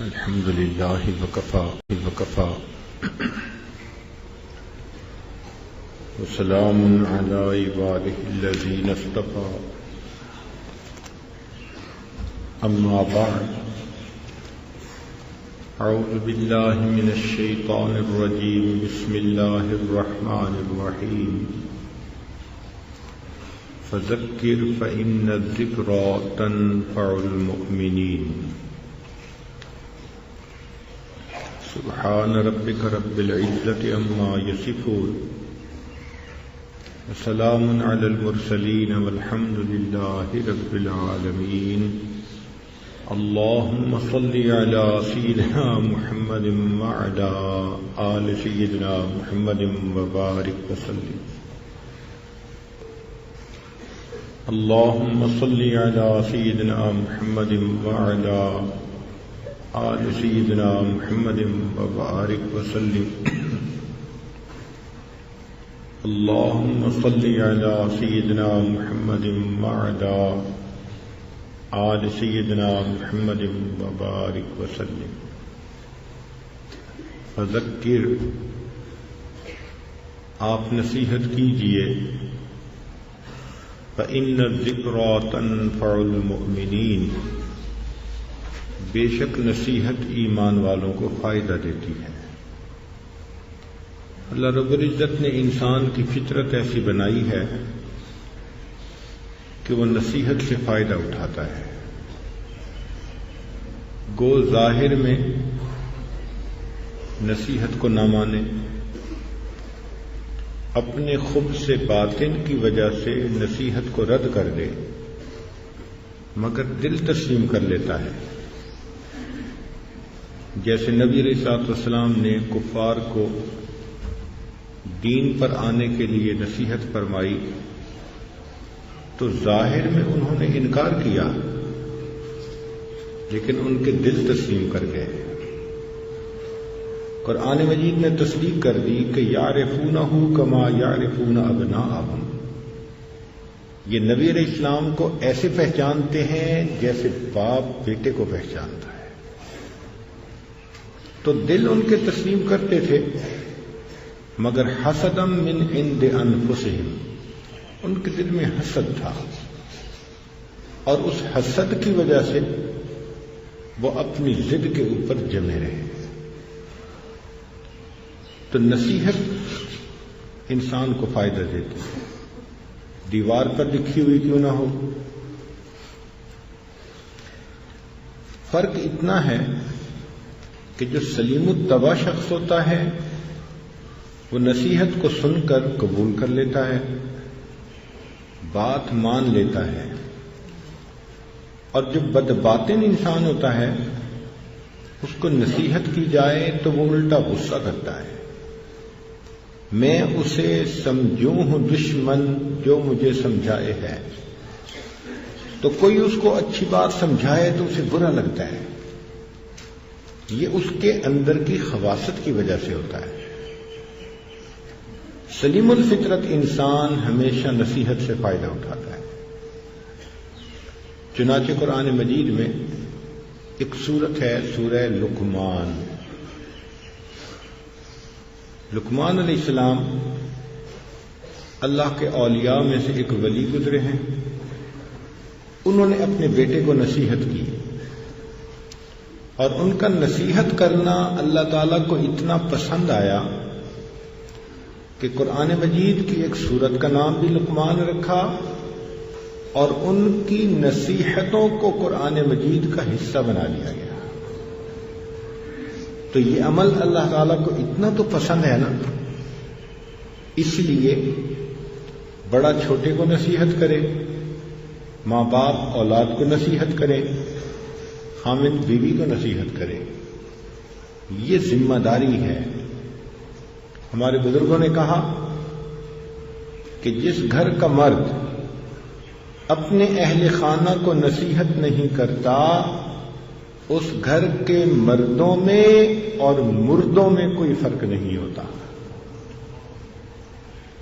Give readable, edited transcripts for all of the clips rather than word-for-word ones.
الحمد لله وكفى وسلام على عباده الذين اصطفى أما بعد أعوذ بالله من الشيطان الرجيم بسم الله الرحمن الرحيم فذكر فإن الذكرى تنفع المؤمنين سبحان ربك رب العزة عما يصفون وسلام على المرسلين والحمد لله رب العالمين اللهم صل على سيدنا محمد وعلى آل سيدنا محمد وبارك وسلم اللهم صل على سيدنا محمد وعلى آل سيدنا محمد وبارك وسلم اللهم صل على سيدنا محمد وعلى آل سيدنا محمد وبارك وسلم فذکر آپ نصیحت کیجئے فإن الذکریٰ تنفع المؤمنین بے شک نصیحت ایمان والوں کو فائدہ دیتی ہے۔ اللہ رب العزت نے انسان کی فطرت ایسی بنائی ہے کہ وہ نصیحت سے فائدہ اٹھاتا ہے۔ گو ظاہر میں نصیحت کو نہ مانے، اپنے خبث سے باطن کی وجہ سے نصیحت کو رد کر دے، مگر دل تسلیم کر لیتا ہے۔ جیسے نبی علیہ الصلوۃ والسلام نے کفار کو دین پر آنے کے لیے نصیحت فرمائی تو ظاہر میں انہوں نے انکار کیا، لیکن ان کے دل تسلیم کر گئے۔ قرآن مجید نے تصدیق کر دی کہ یعرفونہ کما یعرفون ابناءہم، یہ نبی علیہ السلام کو ایسے پہچانتے ہیں جیسے باپ بیٹے کو پہچانتا ہے۔ تو دل ان کے تسلیم کرتے تھے، مگر حسدا من عند انفسہم، ان کے دل میں حسد تھا، اور اس حسد کی وجہ سے وہ اپنی ضد کے اوپر جمے رہے۔ تو نصیحت انسان کو فائدہ دیتی ہے، دیوار پر لکھی ہوئی کیوں نہ ہو۔ فرق اتنا ہے کہ جو سلیم الطبع شخص ہوتا ہے وہ نصیحت کو سن کر قبول کر لیتا ہے، بات مان لیتا ہے، اور جو بدباطن انسان ہوتا ہے اس کو نصیحت کی جائے تو وہ الٹا غصہ کرتا ہے۔ میں اسے سمجھوں ہوں دشمن جو مجھے سمجھائے ہے، تو کوئی اس کو اچھی بات سمجھائے تو اسے برا لگتا ہے۔ یہ اس کے اندر کی خواصت کی وجہ سے ہوتا ہے۔ سلیم الفطرت انسان ہمیشہ نصیحت سے فائدہ اٹھاتا ہے۔ چنانچہ قرآن مجید میں ایک سورت ہے سورہ لقمان۔ لقمان علیہ السلام اللہ کے اولیاء میں سے ایک ولی گزرے ہیں۔ انہوں نے اپنے بیٹے کو نصیحت کی، اور ان کا نصیحت کرنا اللہ تعالیٰ کو اتنا پسند آیا کہ قرآن مجید کی ایک سورت کا نام بھی لقمان رکھا، اور ان کی نصیحتوں کو قرآن مجید کا حصہ بنا لیا گیا۔ تو یہ عمل اللہ تعالیٰ کو اتنا تو پسند ہے نا، اس لیے بڑا چھوٹے کو نصیحت کرے، ماں باپ اولاد کو نصیحت کرے، خامد بیوی کو نصیحت کرے، یہ ذمہ داری ہے۔ ہمارے بزرگوں نے کہا کہ جس گھر کا مرد اپنے اہل خانہ کو نصیحت نہیں کرتا اس گھر کے مردوں میں اور مردوں میں کوئی فرق نہیں ہوتا۔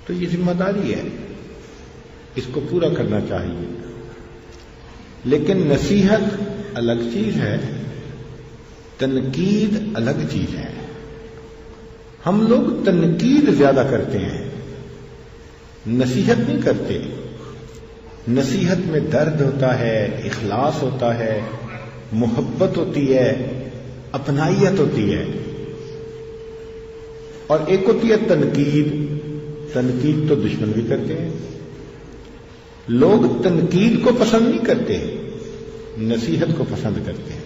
تو یہ ذمہ داری ہے، اس کو پورا کرنا چاہیے۔ لیکن نصیحت الگ چیز ہے، تنقید الگ چیز ہے. ہم لوگ تنقید زیادہ کرتے ہیں، نصیحت نہیں کرتے. نصیحت میں درد ہوتا ہے، اخلاص ہوتا ہے، محبت ہوتی ہے، اپنائیت ہوتی ہے. اور ایک ہوتی ہے تنقید. تنقید تو دشمن بھی کرتے ہیں. لوگ تنقید کو پسند نہیں کرتے، نصیحت کو پسند کرتے ہیں.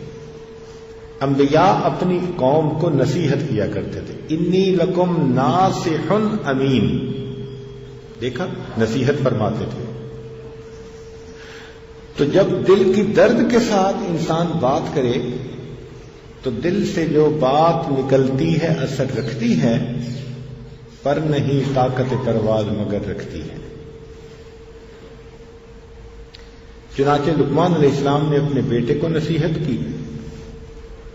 انبیاء اپنی قوم کو نصیحت کیا کرتے تھے. انی لکم ناصح امین. دیکھا، نصیحت فرماتے تھے. تو جب دل کی درد کے ساتھ انسان بات کرے تو دل سے جو بات نکلتی ہے اثر رکھتی ہے، پر نہیں طاقت پرواز مگر رکھتی ہے. چنانچہ لقمان علیہ السلام نے اپنے بیٹے کو نصیحت کی.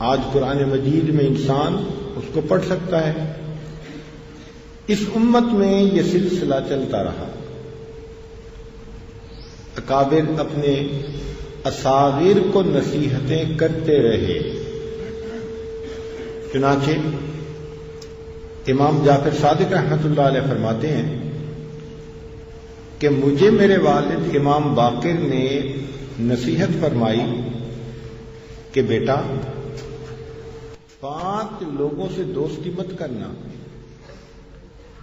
آج قرآن مجید میں انسان اس کو پڑھ سکتا ہے. اس امت میں یہ سلسلہ چلتا رہا. اکابر اپنے اصاغر کو نصیحتیں کرتے رہے. چنانچہ امام جعفر صادق رحمۃ اللہ علیہ فرماتے ہیں کہ مجھے میرے والد امام باقر نے نصیحت فرمائی کہ بیٹا 5 لوگوں سے دوستی مت کرنا.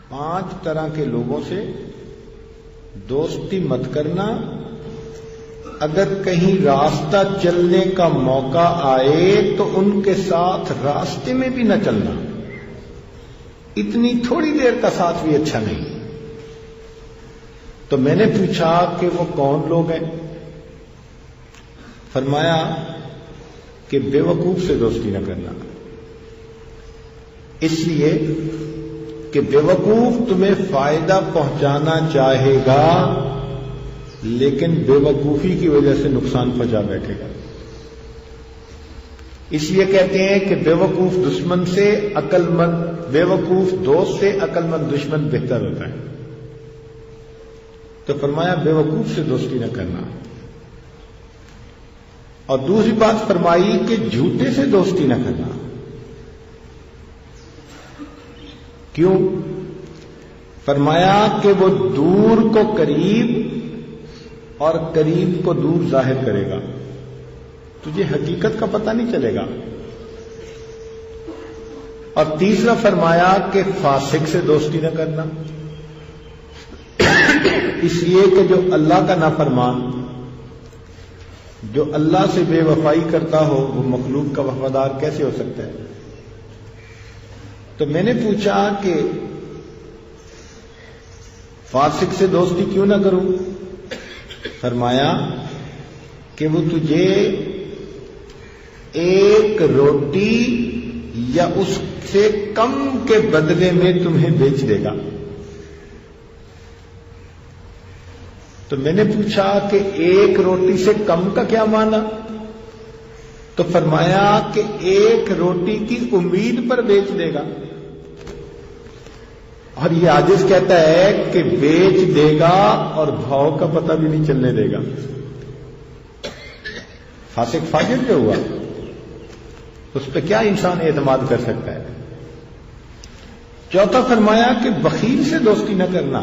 5 طرح کے لوگوں سے دوستی مت کرنا. اگر کہیں راستہ چلنے کا موقع آئے تو ان کے ساتھ راستے میں بھی نہ چلنا. اتنی تھوڑی دیر کا ساتھ بھی اچھا نہیں. تو میں نے پوچھا کہ وہ کون لوگ ہیں؟ فرمایا کہ بے وقوف سے دوستی نہ کرنا. اس لیے کہ بے وقوف تمہیں فائدہ پہنچانا چاہے گا لیکن بے وقوفی کی وجہ سے نقصان پہنچا بیٹھے گا. اس لیے کہتے ہیں کہ بے وقوف دشمن سے عقل مند، بے وقوف دوست سے عقل مند دشمن بہتر ہوتا ہے. تو فرمایا بے وقوف سے دوستی نہ کرنا. اور دوسری بات فرمائی کہ جھوٹے سے دوستی نہ کرنا. کیوں؟ فرمایا کہ وہ دور کو قریب اور قریب کو دور ظاہر کرے گا. تجھے حقیقت کا پتہ نہیں چلے گا. اور تیسرا فرمایا کہ فاسق سے دوستی نہ کرنا. اس لیے کہ جو اللہ کا نافرمان، جو اللہ سے بے وفائی کرتا ہو، وہ مخلوق کا وفادار کیسے ہو سکتا ہے؟ تو میں نے پوچھا کہ فاسق سے دوستی کیوں نہ کروں؟ فرمایا کہ وہ تجھے 1 روٹی یا اس سے کم کے بدلے میں تمہیں بیچ دے گا. تو میں نے پوچھا کہ 1 روٹی سے کم کا کیا معنی؟ تو فرمایا کہ 1 روٹی کی امید پر بیچ دے گا. اور یہ عاجز کہتا ہے کہ بیچ دے گا اور بھاؤ کا پتہ بھی نہیں چلنے دے گا. فاسق فاجر جو ہوا اس پہ کیا انسان اعتماد کر سکتا ہے؟ چوتھا فرمایا کہ بخیل سے دوستی نہ کرنا.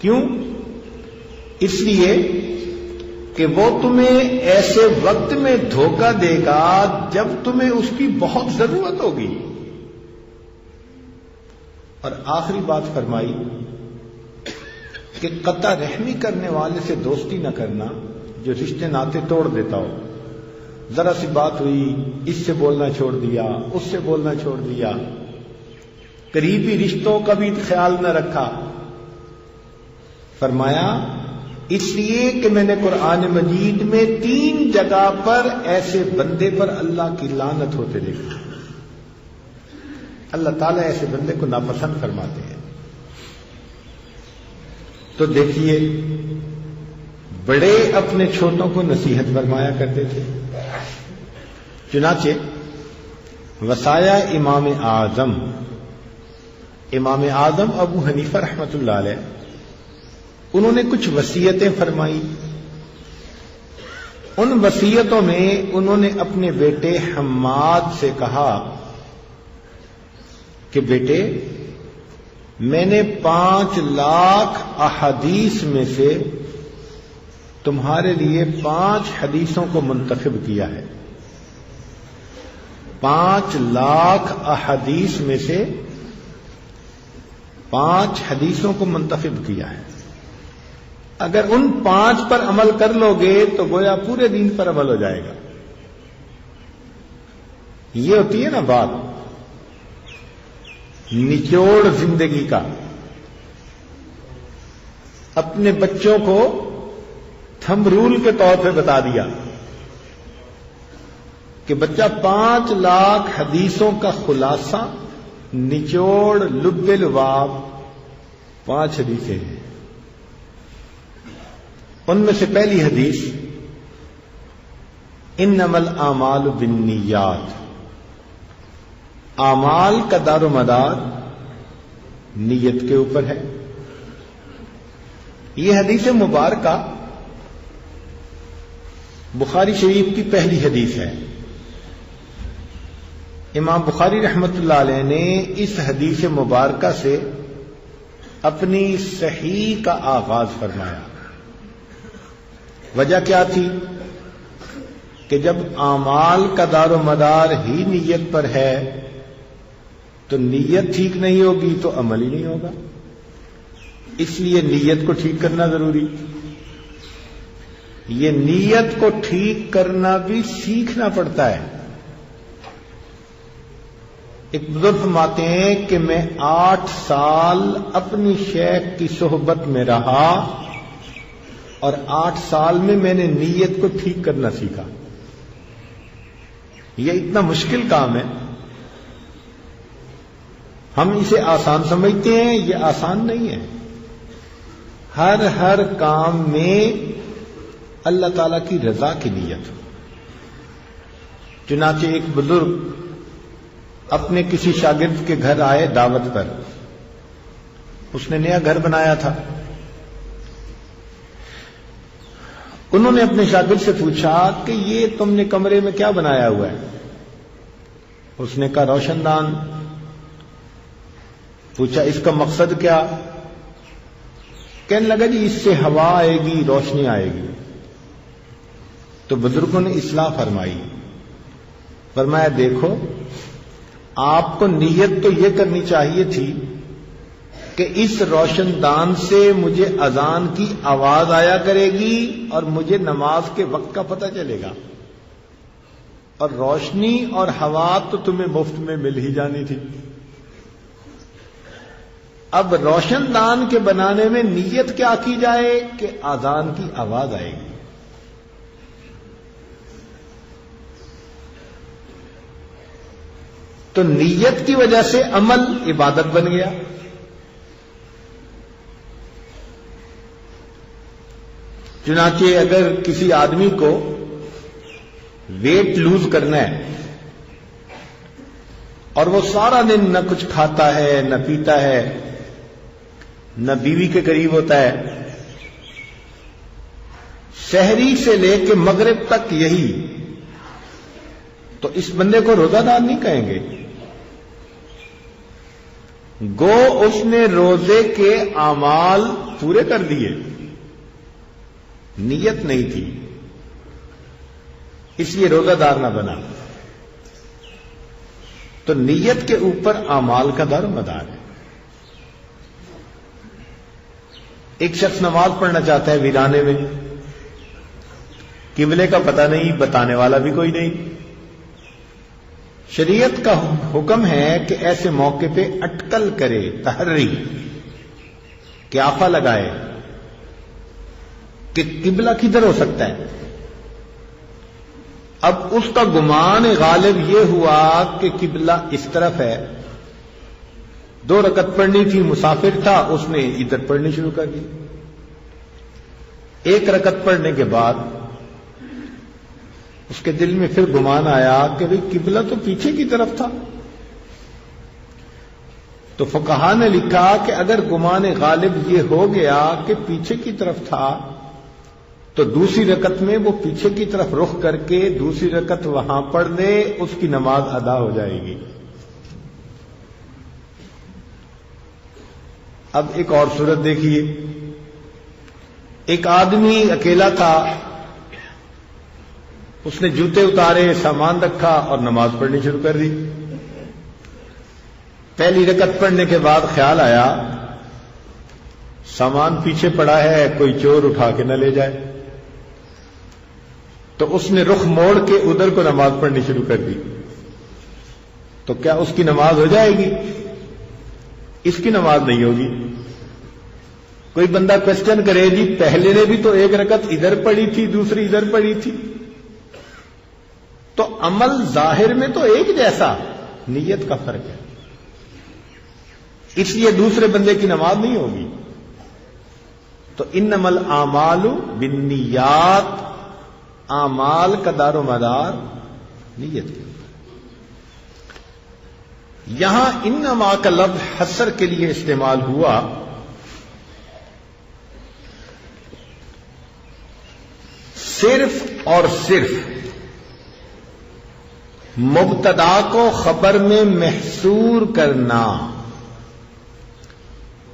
کیوں؟ اس لیے کہ وہ تمہیں ایسے وقت میں دھوکہ دے گا جب تمہیں اس کی بہت ضرورت ہوگی. اور آخری بات فرمائی کہ قطع رحمی کرنے والے سے دوستی نہ کرنا، جو رشتے ناطے توڑ دیتا ہو. ذرا سی بات ہوئی، اس سے بولنا چھوڑ دیا، اس سے بولنا چھوڑ دیا، قریبی رشتوں کا بھی خیال نہ رکھا. فرمایا اس لیے کہ میں نے قرآن مجید میں 3 جگہ پر ایسے بندے پر اللہ کی لعنت ہوتے دیکھا. اللہ تعالیٰ ایسے بندے کو ناپسند فرماتے ہیں. تو دیکھیے، بڑے اپنے چھوٹوں کو نصیحت فرمایا کرتے تھے. چنانچہ وصایا امام اعظم ابو حنیفہ رحمۃ اللہ علیہ، انہوں نے کچھ وصیتیں فرمائی. ان وصیتوں میں انہوں نے اپنے بیٹے حماد سے کہا کہ بیٹے میں نے 5 لاکھ احادیث میں سے تمہارے لیے 5 حدیثوں کو منتخب کیا ہے. 5 لاکھ احادیث میں سے 5 حدیثوں کو منتخب کیا ہے. اگر ان 5 پر عمل کر لو گے تو گویا پورے دین پر عمل ہو جائے گا. یہ ہوتی ہے نا بات نچوڑ زندگی کا. اپنے بچوں کو تھم رول کے طور پہ بتا دیا کہ بچہ 5 لاکھ حدیثوں کا خلاصہ نچوڑ لب لباب 5 حدیثیں ہیں. ان میں سے پہلی حدیث انما الاعمال بالنیات. اعمال کا دار و مدار نیت کے اوپر ہے. یہ حدیث مبارکہ بخاری شریف کی پہلی حدیث ہے. امام بخاری رحمۃ اللہ علیہ نے اس حدیث مبارکہ سے اپنی صحیح کا آغاز فرمایا. وجہ کیا تھی کہ جب اعمال کا دار و مدار ہی نیت پر ہے تو نیت ٹھیک نہیں ہوگی تو عمل ہی نہیں ہوگا. اس لیے نیت کو ٹھیک کرنا ضروری. یہ نیت کو ٹھیک کرنا بھی سیکھنا پڑتا ہے. ایک بزرگ فرماتے ہیں کہ میں 8 سال اپنی شیخ کی صحبت میں رہا اور 8 سال میں نے نیت کو ٹھیک کرنا سیکھا. یہ اتنا مشکل کام ہے. ہم اسے آسان سمجھتے ہیں، یہ آسان نہیں ہے. ہر کام میں اللہ تعالی کی رضا کی نیت. چنانچہ ایک بزرگ اپنے کسی شاگرد کے گھر آئے دعوت پر. اس نے نیا گھر بنایا تھا. انہوں نے اپنے شاگرد سے پوچھا کہ یہ تم نے کمرے میں کیا بنایا ہوا ہے؟ اس نے کہا روشن دان. پوچھا اس کا مقصد کیا؟ کہنے لگا جی اس سے ہوا آئے گی، روشنی آئے گی. تو بزرگوں نے اصلاح فرمائی. فرمایا دیکھو آپ کو نیت تو یہ کرنی چاہیے تھی کہ اس روشن دان سے مجھے اذان کی آواز آیا کرے گی اور مجھے نماز کے وقت کا پتہ چلے گا، اور روشنی اور ہوا تو تمہیں مفت میں مل ہی جانی تھی. اب روشن دان کے بنانے میں نیت کیا کی جائے کہ اذان کی آواز آئے گی. تو نیت کی وجہ سے عمل عبادت بن گیا. چنانچہ اگر کسی آدمی کو ویٹ لوز کرنا ہے اور وہ سارا دن نہ کچھ کھاتا ہے نہ پیتا ہے نہ بیوی کے قریب ہوتا ہے، سحری سے لے کے مغرب تک یہی، تو اس بندے کو روزہ دار نہیں کہیں گے. گو اس نے روزے کے اعمال پورے کر دیے، نیت نہیں تھی اس لیے روزہ دار نہ بنا. تو نیت کے اوپر اعمال کا دار و مدار ہے. ایک شخص نماز پڑھنا چاہتا ہے ویرانے میں، قبلے کا پتہ نہیں، بتانے والا بھی کوئی نہیں. شریعت کا حکم ہے کہ ایسے موقع پہ اٹکل کرے، تحری، قیافہ لگائے کہ قبلہ کدھر ہو سکتا ہے. اب اس کا گمان غالب یہ ہوا کہ قبلہ اس طرف ہے. 2 رکعت پڑھنی تھی، مسافر تھا، اس نے ادھر پڑھنی شروع کر دی. 1 رکعت پڑھنے کے بعد اس کے دل میں پھر گمان آیا کہ بھئی قبلہ تو پیچھے کی طرف تھا. تو فقہا نے لکھا کہ اگر گمان غالب یہ ہو گیا کہ پیچھے کی طرف تھا تو دوسری رکعت میں وہ پیچھے کی طرف رخ کر کے دوسری رکعت وہاں پڑھ دے، اس کی نماز ادا ہو جائے گی۔ اب ایک اور صورت دیکھیے، ایک آدمی اکیلا تھا، اس نے جوتے اتارے، سامان رکھا اور نماز پڑھنی شروع کر دی۔ پہلی رکعت پڑھنے کے بعد خیال آیا سامان پیچھے پڑا ہے، کوئی چور اٹھا کے نہ لے جائے، تو اس نے رخ موڑ کے ادھر کو نماز پڑھنی شروع کر دی۔ تو کیا اس کی نماز ہو جائے گی؟ اس کی نماز نہیں ہوگی۔ کوئی بندہ کوشچن کرے جی پہلے نے بھی تو ایک رکعت ادھر پڑھی تھی، دوسری ادھر پڑھی تھی، تو عمل ظاہر میں تو ایک جیسا، نیت کا فرق ہے، اس لیے دوسرے بندے کی نماز نہیں ہوگی۔ تو انما الاعمال بالنیات، اعمال کا دار و مدار نیت کے اوپر۔ یہاں انما کا لفظ حصر کے لیے استعمال ہوا، صرف اور صرف مبتدا کو خبر میں محصور کرنا،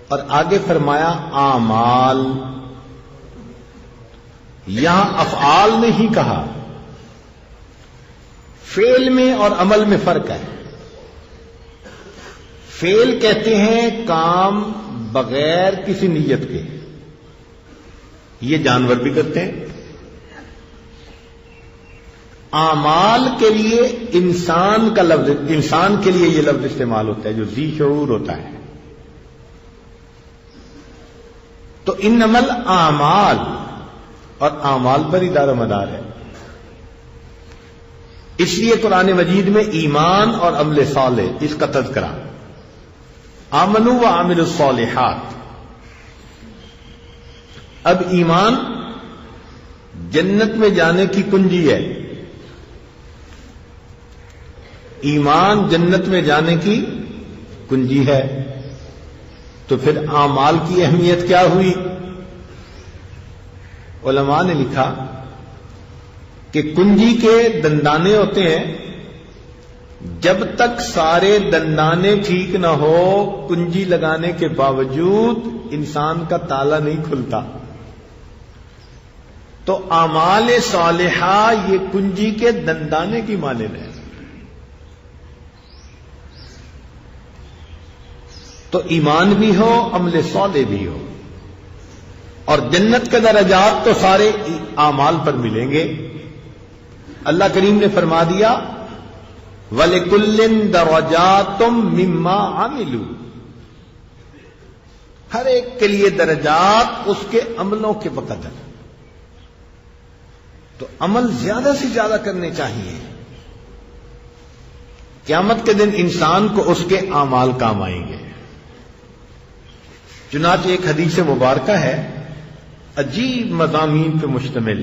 اور آگے فرمایا اعمال، یہاں افعال نہیں کہا، فعل میں اور عمل میں فرق ہے۔ فعل کہتے ہیں کام بغیر کسی نیت کے، یہ جانور بھی کرتے ہیں۔ اعمال کے لیے انسان کا لفظ، انسان کے لیے یہ لفظ استعمال ہوتا ہے جو ذی شعور ہوتا ہے۔ تو انما الاعمال، اور اعمال پر ہی دار و مدار ہے۔ اس لیے قرآن مجید میں ایمان اور عمل صالح اس کا تذکرہ، آمنوا وعملوا الصالحات۔ اب ایمان جنت میں جانے کی کنجی ہے، ایمان جنت میں جانے کی کنجی ہے، تو پھر اعمال کی اہمیت کیا ہوئی؟ علماء نے لکھا کہ کنجی کے دندانے ہوتے ہیں، جب تک سارے دندانے ٹھیک نہ ہو کنجی لگانے کے باوجود انسان کا تالا نہیں کھلتا۔ تو اعمال صالحہ یہ کنجی کے دندانے کی مانند ہے۔ تو ایمان بھی ہو، عمل صالح بھی ہو، اور جنت کے درجات تو سارے اعمال پر ملیں گے۔ اللہ کریم نے فرما دیا وَلِكُلٍّ دَرَجَاتٌ مِّمَّا عَمِلُوا، ہر ایک کے لیے درجات اس کے عملوں کے بقدر۔ تو عمل زیادہ سے زیادہ کرنے چاہیے، قیامت کے دن انسان کو اس کے اعمال کام آئیں گے۔ چنانچہ ایک حدیث مبارکہ ہے عجیب مضامین پہ مشتمل۔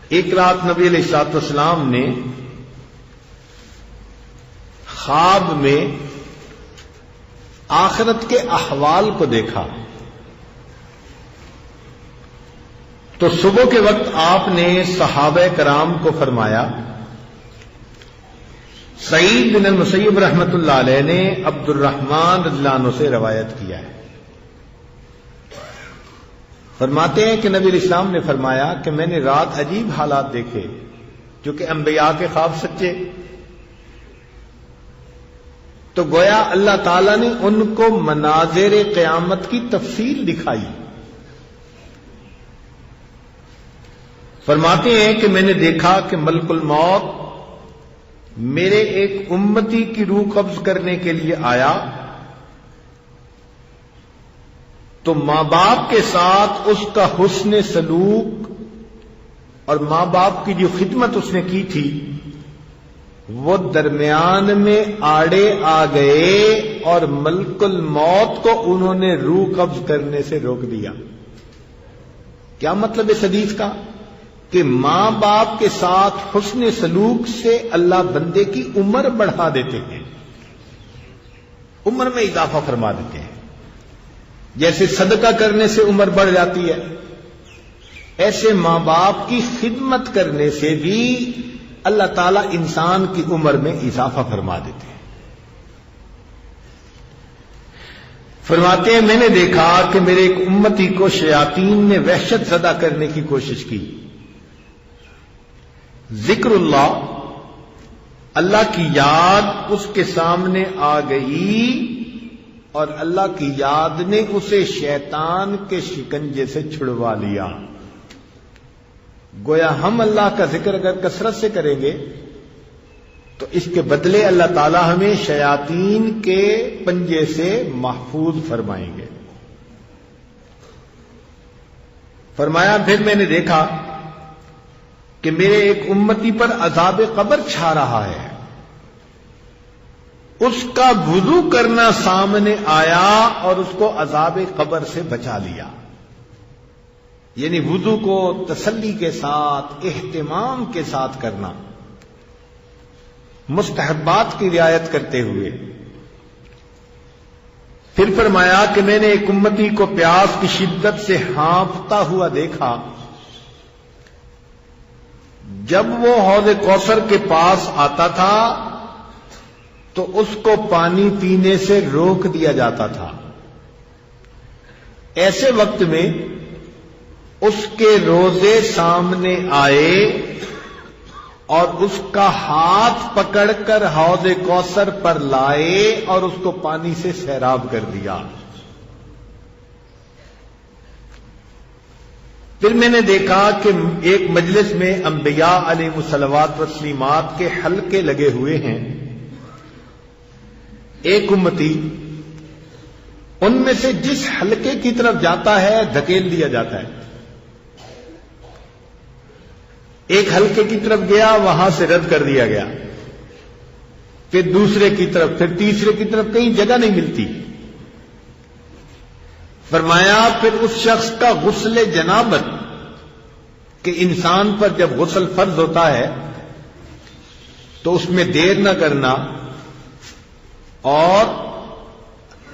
ایک رات نبی علیہ الصلوۃ والسلام نے خواب میں آخرت کے احوال کو دیکھا، تو صبح کے وقت آپ نے صحابہ کرام کو فرمایا، سعید بن المسیب رحمۃ اللہ علیہ نے عبد الرحمن رضی اللہ عنہ سے روایت کیا ہے، فرماتے ہیں کہ نبی علیہ السلام نے فرمایا کہ میں نے رات عجیب حالات دیکھے، جو کہ انبیاء کے خواب سچے، تو گویا اللہ تعالیٰ نے ان کو مناظر قیامت کی تفصیل دکھائی۔ فرماتے ہیں کہ میں نے دیکھا کہ ملک الموت میرے ایک امتی کی روح قبض کرنے کے لیے آیا، تو ماں باپ کے ساتھ اس کا حسن سلوک اور ماں باپ کی جو خدمت اس نے کی تھی وہ درمیان میں آڑے آ گئے، اور ملک الموت کو انہوں نے روح قبض کرنے سے روک دیا۔ کیا مطلب اس حدیث کا؟ کہ ماں باپ کے ساتھ حسن سلوک سے اللہ بندے کی عمر بڑھا دیتے ہیں، عمر میں اضافہ فرما دیتے ہیں۔ جیسے صدقہ کرنے سے عمر بڑھ جاتی ہے، ایسے ماں باپ کی خدمت کرنے سے بھی اللہ تعالیٰ انسان کی عمر میں اضافہ فرما دیتے ہیں۔ فرماتے ہیں میں نے دیکھا کہ میرے ایک امتی کو شیاطین نے وحشت زدہ کرنے کی کوشش کی۔ ذکر اللہ کی یاد اس کے سامنے آ گئی اور اللہ کی یاد نے اسے شیطان کے شکنجے سے چھڑوا لیا۔ گویا ہم اللہ کا ذکر اگر کثرت سے کریں گے تو اس کے بدلے اللہ تعالی ہمیں شیاطین کے پنجے سے محفوظ فرمائیں گے۔ فرمایا پھر میں نے دیکھا کہ میرے ایک امتی پر عذاب قبر چھا رہا ہے، اس کا وضو کرنا سامنے آیا اور اس کو عذاب قبر سے بچا لیا۔ یعنی وضو کو تسلی کے ساتھ اہتمام کے ساتھ کرنا، مستحبات کی رعایت کرتے ہوئے۔ پھر فرمایا کہ میں نے ایک امتی کو پیاس کی شدت سے ہانپتا ہوا دیکھا، جب وہ حوض کوثر کے پاس آتا تھا تو اس کو پانی پینے سے روک دیا جاتا تھا۔ ایسے وقت میں اس کے روزے سامنے آئے اور اس کا ہاتھ پکڑ کر حوض کوثر پر لائے اور اس کو پانی سے سیراب کر دیا۔ پھر میں نے دیکھا کہ ایک مجلس میں انبیاء علیہ الصلوات والتسلیمات کے حلقے لگے ہوئے ہیں۔ ایک امتی ان میں سے جس حلقے کی طرف جاتا ہے دھکیل دیا جاتا ہے۔ ایک حلقے کی طرف گیا، وہاں سے رد کر دیا گیا، پھر دوسرے کی طرف، پھر تیسرے کی طرف، کہیں جگہ نہیں ملتی۔ فرمایا پھر اس شخص کا غسل جنابت، کہ انسان پر جب غسل فرض ہوتا ہے تو اس میں دیر نہ کرنا اور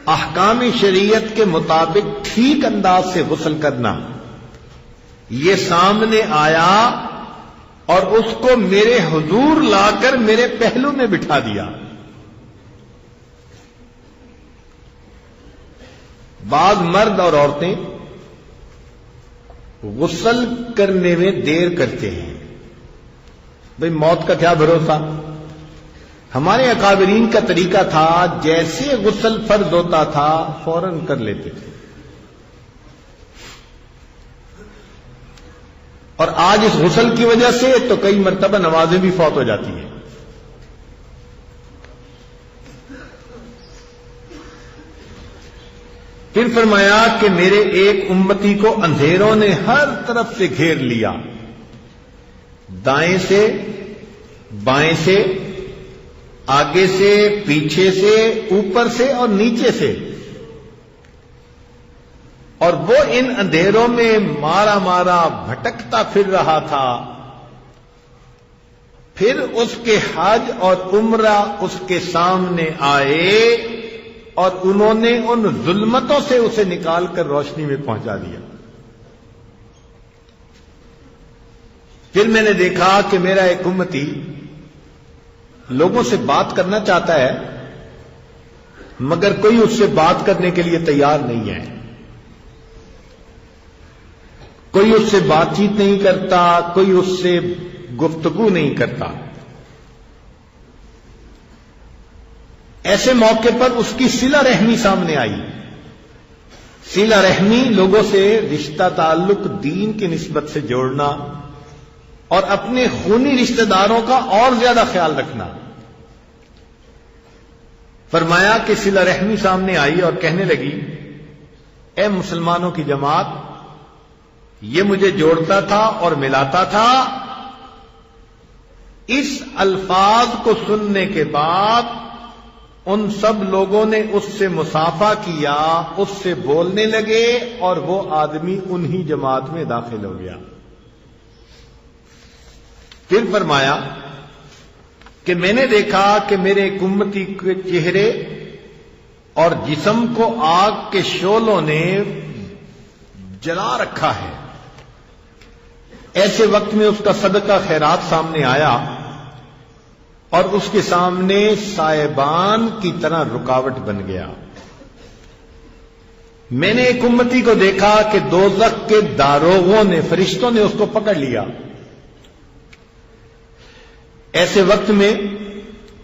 احکام شریعت کے مطابق ٹھیک انداز سے غسل کرنا، یہ سامنے آیا اور اس کو میرے حضور لا کر میرے پہلو میں بٹھا دیا۔ بعض مرد اور عورتیں غسل کرنے میں دیر کرتے ہیں، بھئی موت کا کیا بھروسہ۔ ہمارے اکابرین کا طریقہ تھا جیسے غسل فرض ہوتا تھا فوراً کر لیتے تھے، اور آج اس غسل کی وجہ سے تو کئی مرتبہ نمازیں بھی فوت ہو جاتی ہیں۔ پھر فرمایا کہ میرے ایک امتی کو اندھیروں نے ہر طرف سے گھیر لیا، دائیں سے، بائیں سے، آگے سے، پیچھے سے، اوپر سے اور نیچے سے، اور وہ ان اندھیروں میں مارا مارا بھٹکتا پھر رہا تھا۔ پھر اس کے حج اور عمرہ اس کے سامنے آئے اور انہوں نے ان ظلمتوں سے اسے نکال کر روشنی میں پہنچا دیا۔ پھر میں نے دیکھا کہ میرا ایک امتی لوگوں سے بات کرنا چاہتا ہے مگر کوئی اس سے بات کرنے کے لیے تیار نہیں ہے، کوئی اس سے بات چیت نہیں کرتا، کوئی اس سے گفتگو نہیں کرتا۔ ایسے موقع پر اس کی صلہ رحمی سامنے آئی۔ صلہ رحمی لوگوں سے رشتہ تعلق دین کی نسبت سے جوڑنا اور اپنے خونی رشتہ داروں کا اور زیادہ خیال رکھنا۔ فرمایا کہ صلہ رحمی سامنے آئی اور کہنے لگی، اے مسلمانوں کی جماعت، یہ مجھے جوڑتا تھا اور ملاتا تھا، اس الفاظ کو سننے کے بعد ان سب لوگوں نے اس سے مصافحہ کیا، اس سے بولنے لگے اور وہ آدمی انہی جماعت میں داخل ہو گیا۔ پھر فرمایا کہ میں نے دیکھا کہ میرے ایک امتی کے چہرے اور جسم کو آگ کے شعلوں نے جلا رکھا ہے، ایسے وقت میں اس کا صدقہ خیرات سامنے آیا اور اس کے سامنے سائبان کی طرح رکاوٹ بن گیا. میں نے ایک امتی کو دیکھا کہ دوزخ کے داروغوں نے، فرشتوں نے اس کو پکڑ لیا. ایسے وقت میں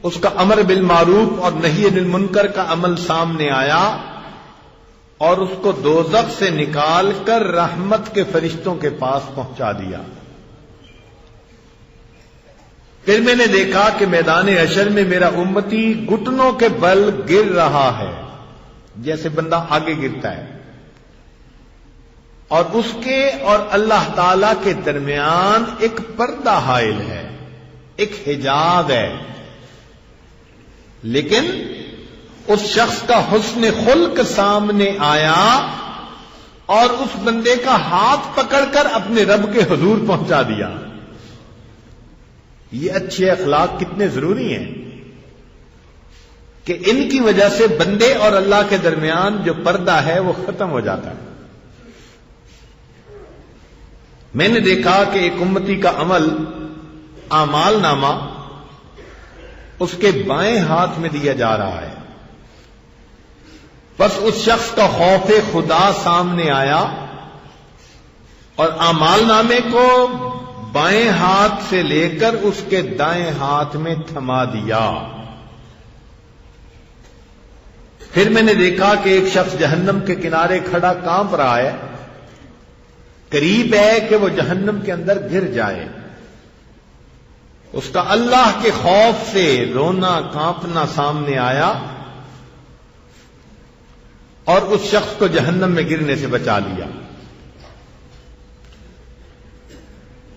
اس کا امر بالمعروف اور نہی عن المنکر کا عمل سامنے آیا اور اس کو دوزخ سے نکال کر رحمت کے فرشتوں کے پاس پہنچا دیا. پھر میں نے دیکھا کہ میدان حشر میں میرا امتی گھٹنوں کے بل گر رہا ہے، جیسے بندہ آگے گرتا ہے، اور اس کے اور اللہ تعالی کے درمیان ایک پردہ حائل ہے، ایک حجاب ہے. لیکن اس شخص کا حسن خلق سامنے آیا اور اس بندے کا ہاتھ پکڑ کر اپنے رب کے حضور پہنچا دیا. یہ اچھے اخلاق کتنے ضروری ہیں کہ ان کی وجہ سے بندے اور اللہ کے درمیان جو پردہ ہے وہ ختم ہو جاتا ہے. میں نے دیکھا کہ ایک امتی کا عمل اعمال نامہ اس کے بائیں ہاتھ میں دیا جا رہا ہے. بس اس شخص کا خوف خدا سامنے آیا اور اعمال نامے کو بائیں ہاتھ سے لے کر اس کے دائیں ہاتھ میں تھما دیا. پھر میں نے دیکھا کہ ایک شخص جہنم کے کنارے کھڑا کانپ رہا ہے، قریب ہے کہ وہ جہنم کے اندر گر جائے. اس کا اللہ کے خوف سے رونا کانپنا سامنے آیا اور اس شخص کو جہنم میں گرنے سے بچا لیا.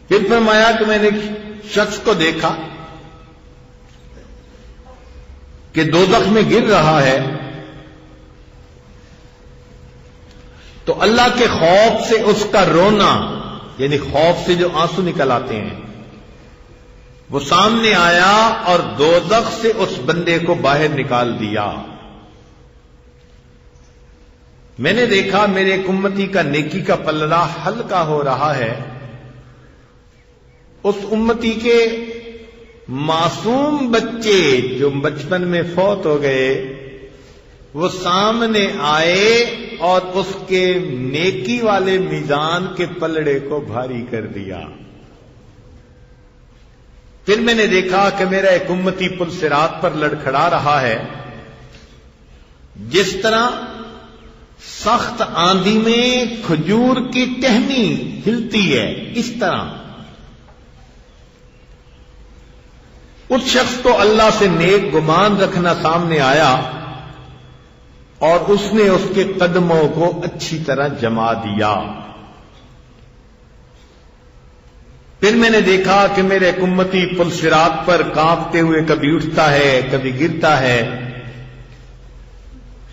پھر فرمایا کہ میں نے شخص کو دیکھا کہ دوزخ میں گر رہا ہے، تو اللہ کے خوف سے اس کا رونا، یعنی خوف سے جو آنسو نکل آتے ہیں، وہ سامنے آیا اور دوزخ سے اس بندے کو باہر نکال دیا. میں نے دیکھا میرے ایک امتی کا نیکی کا پلڑا ہلکا ہو رہا ہے. اس امتی کے معصوم بچے جو بچپن میں فوت ہو گئے وہ سامنے آئے اور اس کے نیکی والے میزان کے پلڑے کو بھاری کر دیا. پھر میں نے دیکھا کہ میرا ایک امتی پل صراط پر لڑکھڑا رہا ہے. جس طرح سخت آندھی میں کھجور کی ٹہنی ہلتی ہے، اس طرح اس شخص کو اللہ سے نیک گمان رکھنا سامنے آیا اور اس نے اس کے قدموں کو اچھی طرح جما دیا. پھر میں نے دیکھا کہ میرے ایک امتی پل صراط پر کانپتے ہوئے کبھی اٹھتا ہے کبھی گرتا ہے.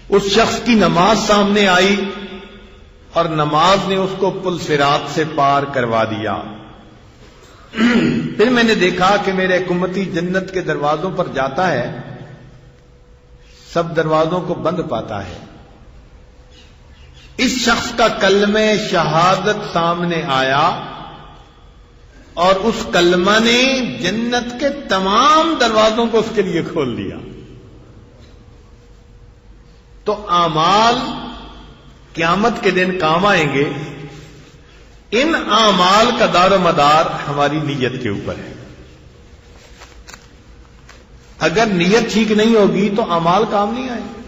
اس شخص کی نماز سامنے آئی اور نماز نے اس کو پل صراط سے پار کروا دیا. پھر میں نے دیکھا کہ میرے ایک امتی جنت کے دروازوں پر جاتا ہے، سب دروازوں کو بند پاتا ہے. اس شخص کا کلمہ شہادت سامنے آیا اور اس کلمہ نے جنت کے تمام دروازوں کو اس کے لیے کھول دیا. تو اعمال قیامت کے دن کام آئیں گے. ان اعمال کا دار و مدار ہماری نیت کے اوپر ہے. اگر نیت ٹھیک نہیں ہوگی تو اعمال کام نہیں آئیں گے.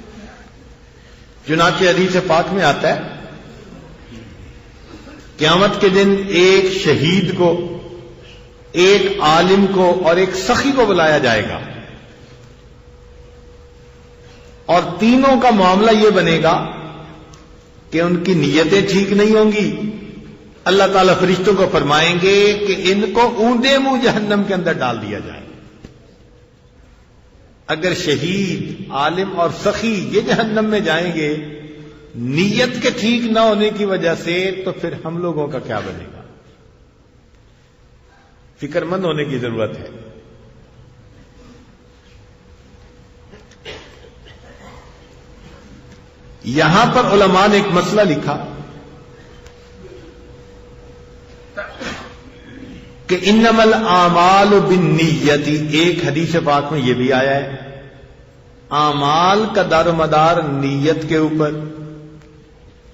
چنانچہ حدیث پاک میں آتا ہے قیامت کے دن ایک شہید کو، ایک عالم کو اور ایک سخی کو بلایا جائے گا اور تینوں کا معاملہ یہ بنے گا کہ ان کی نیتیں ٹھیک نہیں ہوں گی. اللہ تعالیٰ فرشتوں کو فرمائیں گے کہ ان کو اونڈے منہ جہنم کے اندر ڈال دیا جائے. اگر شہید، عالم اور سخی یہ جہنم میں جائیں گے نیت کے ٹھیک نہ ہونے کی وجہ سے، تو پھر ہم لوگوں کا کیا بنے گا؟ فکر مند ہونے کی ضرورت ہے. یہاں پر علماء نے ایک مسئلہ لکھا کہ انما الاعمال بالنیت، ایک حدیث پاک میں یہ بھی آیا ہے اعمال کا دار و مدار نیت کے اوپر،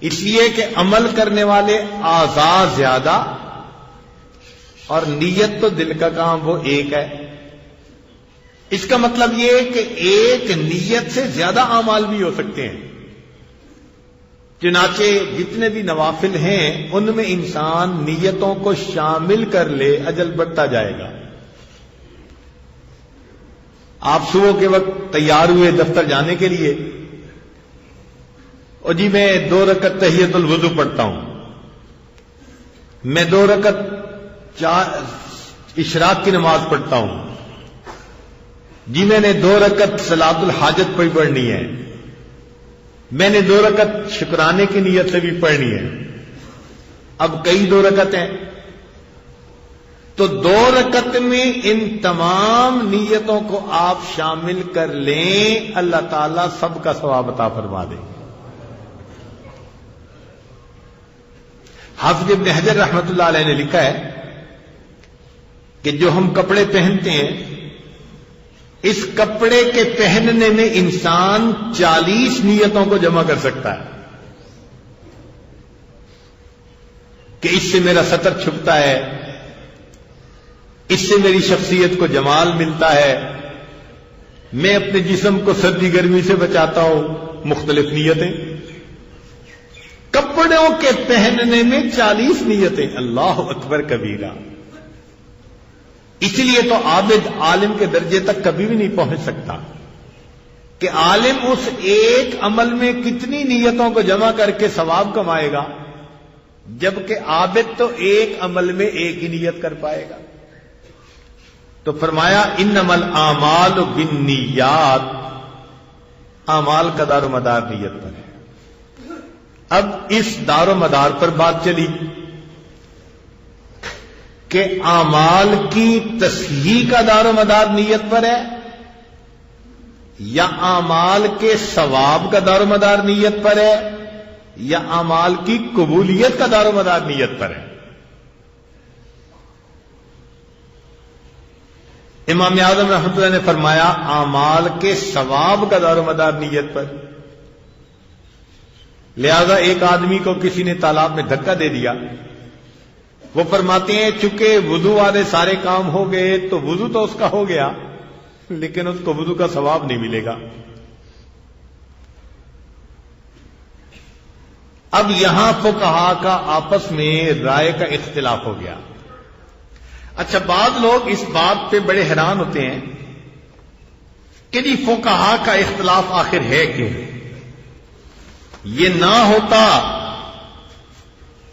اس لیے کہ عمل کرنے والے اعضاء زیادہ اور نیت تو دل کا کام وہ ایک ہے۔ اس کا مطلب یہ کہ ایک نیت سے زیادہ اعمال بھی ہو سکتے ہیں، چنانچہ جتنے بھی نوافل ہیں ان میں انسان نیتوں کو شامل کر لے اجل بڑھتا جائے گا۔ آپ صبح کے وقت تیار ہوئے دفتر جانے کے لیے، اور جی میں 2 رکعت تحیۃ الوضو پڑھتا ہوں، میں 2 رکعت اشراق کی نماز پڑھتا ہوں، جی میں نے 2 رکعت صلاۃ الحاجت پڑھنی ہے، میں نے 2 رکعت شکرانے کی نیت سے بھی پڑھنی ہے۔ اب کئی 2 رکعت ہیں، تو 2 رکعت میں ان تمام نیتوں کو آپ شامل کر لیں، اللہ تعالیٰ سب کا ثواب عطا فرما دے۔ حافظ ابن حجر رحمۃ اللہ علیہ نے لکھا ہے کہ جو ہم کپڑے پہنتے ہیں، اس کپڑے کے پہننے میں انسان 40 نیتوں کو جمع کر سکتا ہے کہ اس سے میرا ستر چھپتا ہے، اس سے میری شخصیت کو جمال ملتا ہے، میں اپنے جسم کو سردی گرمی سے بچاتا ہوں، مختلف نیتیں۔ کپڑوں کے پہننے میں 40 نیتیں، اللہ اکبر کبیرہ۔ اس لیے تو عابد عالم کے درجے تک کبھی بھی نہیں پہنچ سکتا کہ عالم اس ایک عمل میں کتنی نیتوں کو جمع کر کے ثواب کمائے گا، جبکہ عابد تو ایک عمل میں ایک ہی نیت کر پائے گا۔ تو فرمایا انما الاعمال بالنیات، اعمال کا دار و مدار نیت پر ہے۔ اب اس دار و مدار پر بات چلی کہ اعمال کی تصحیح کا دار و مدار نیت پر ہے یا اعمال کے ثواب کا دار و مدار نیت پر ہے یا اعمال کی قبولیت کا دار و مدار نیت پر ہے۔ امام اعظم رحمۃ اللہ نے فرمایا اعمال کے ثواب کا دار و مدار نیت پر۔ لہذا ایک آدمی کو کسی نے تالاب میں دھکا دے دیا، وہ فرماتے ہیں چونکہ وضو والے سارے کام ہو گئے تو وضو تو اس کا ہو گیا، لیکن اس کو وضو کا ثواب نہیں ملے گا۔ اب یہاں فقہا کا آپس میں رائے کا اختلاف ہو گیا۔ اچھا، بعض لوگ اس بات پہ بڑے حیران ہوتے ہیں کہ جی فقہا کا اختلاف آخر ہے کیوں؟ یہ نہ ہوتا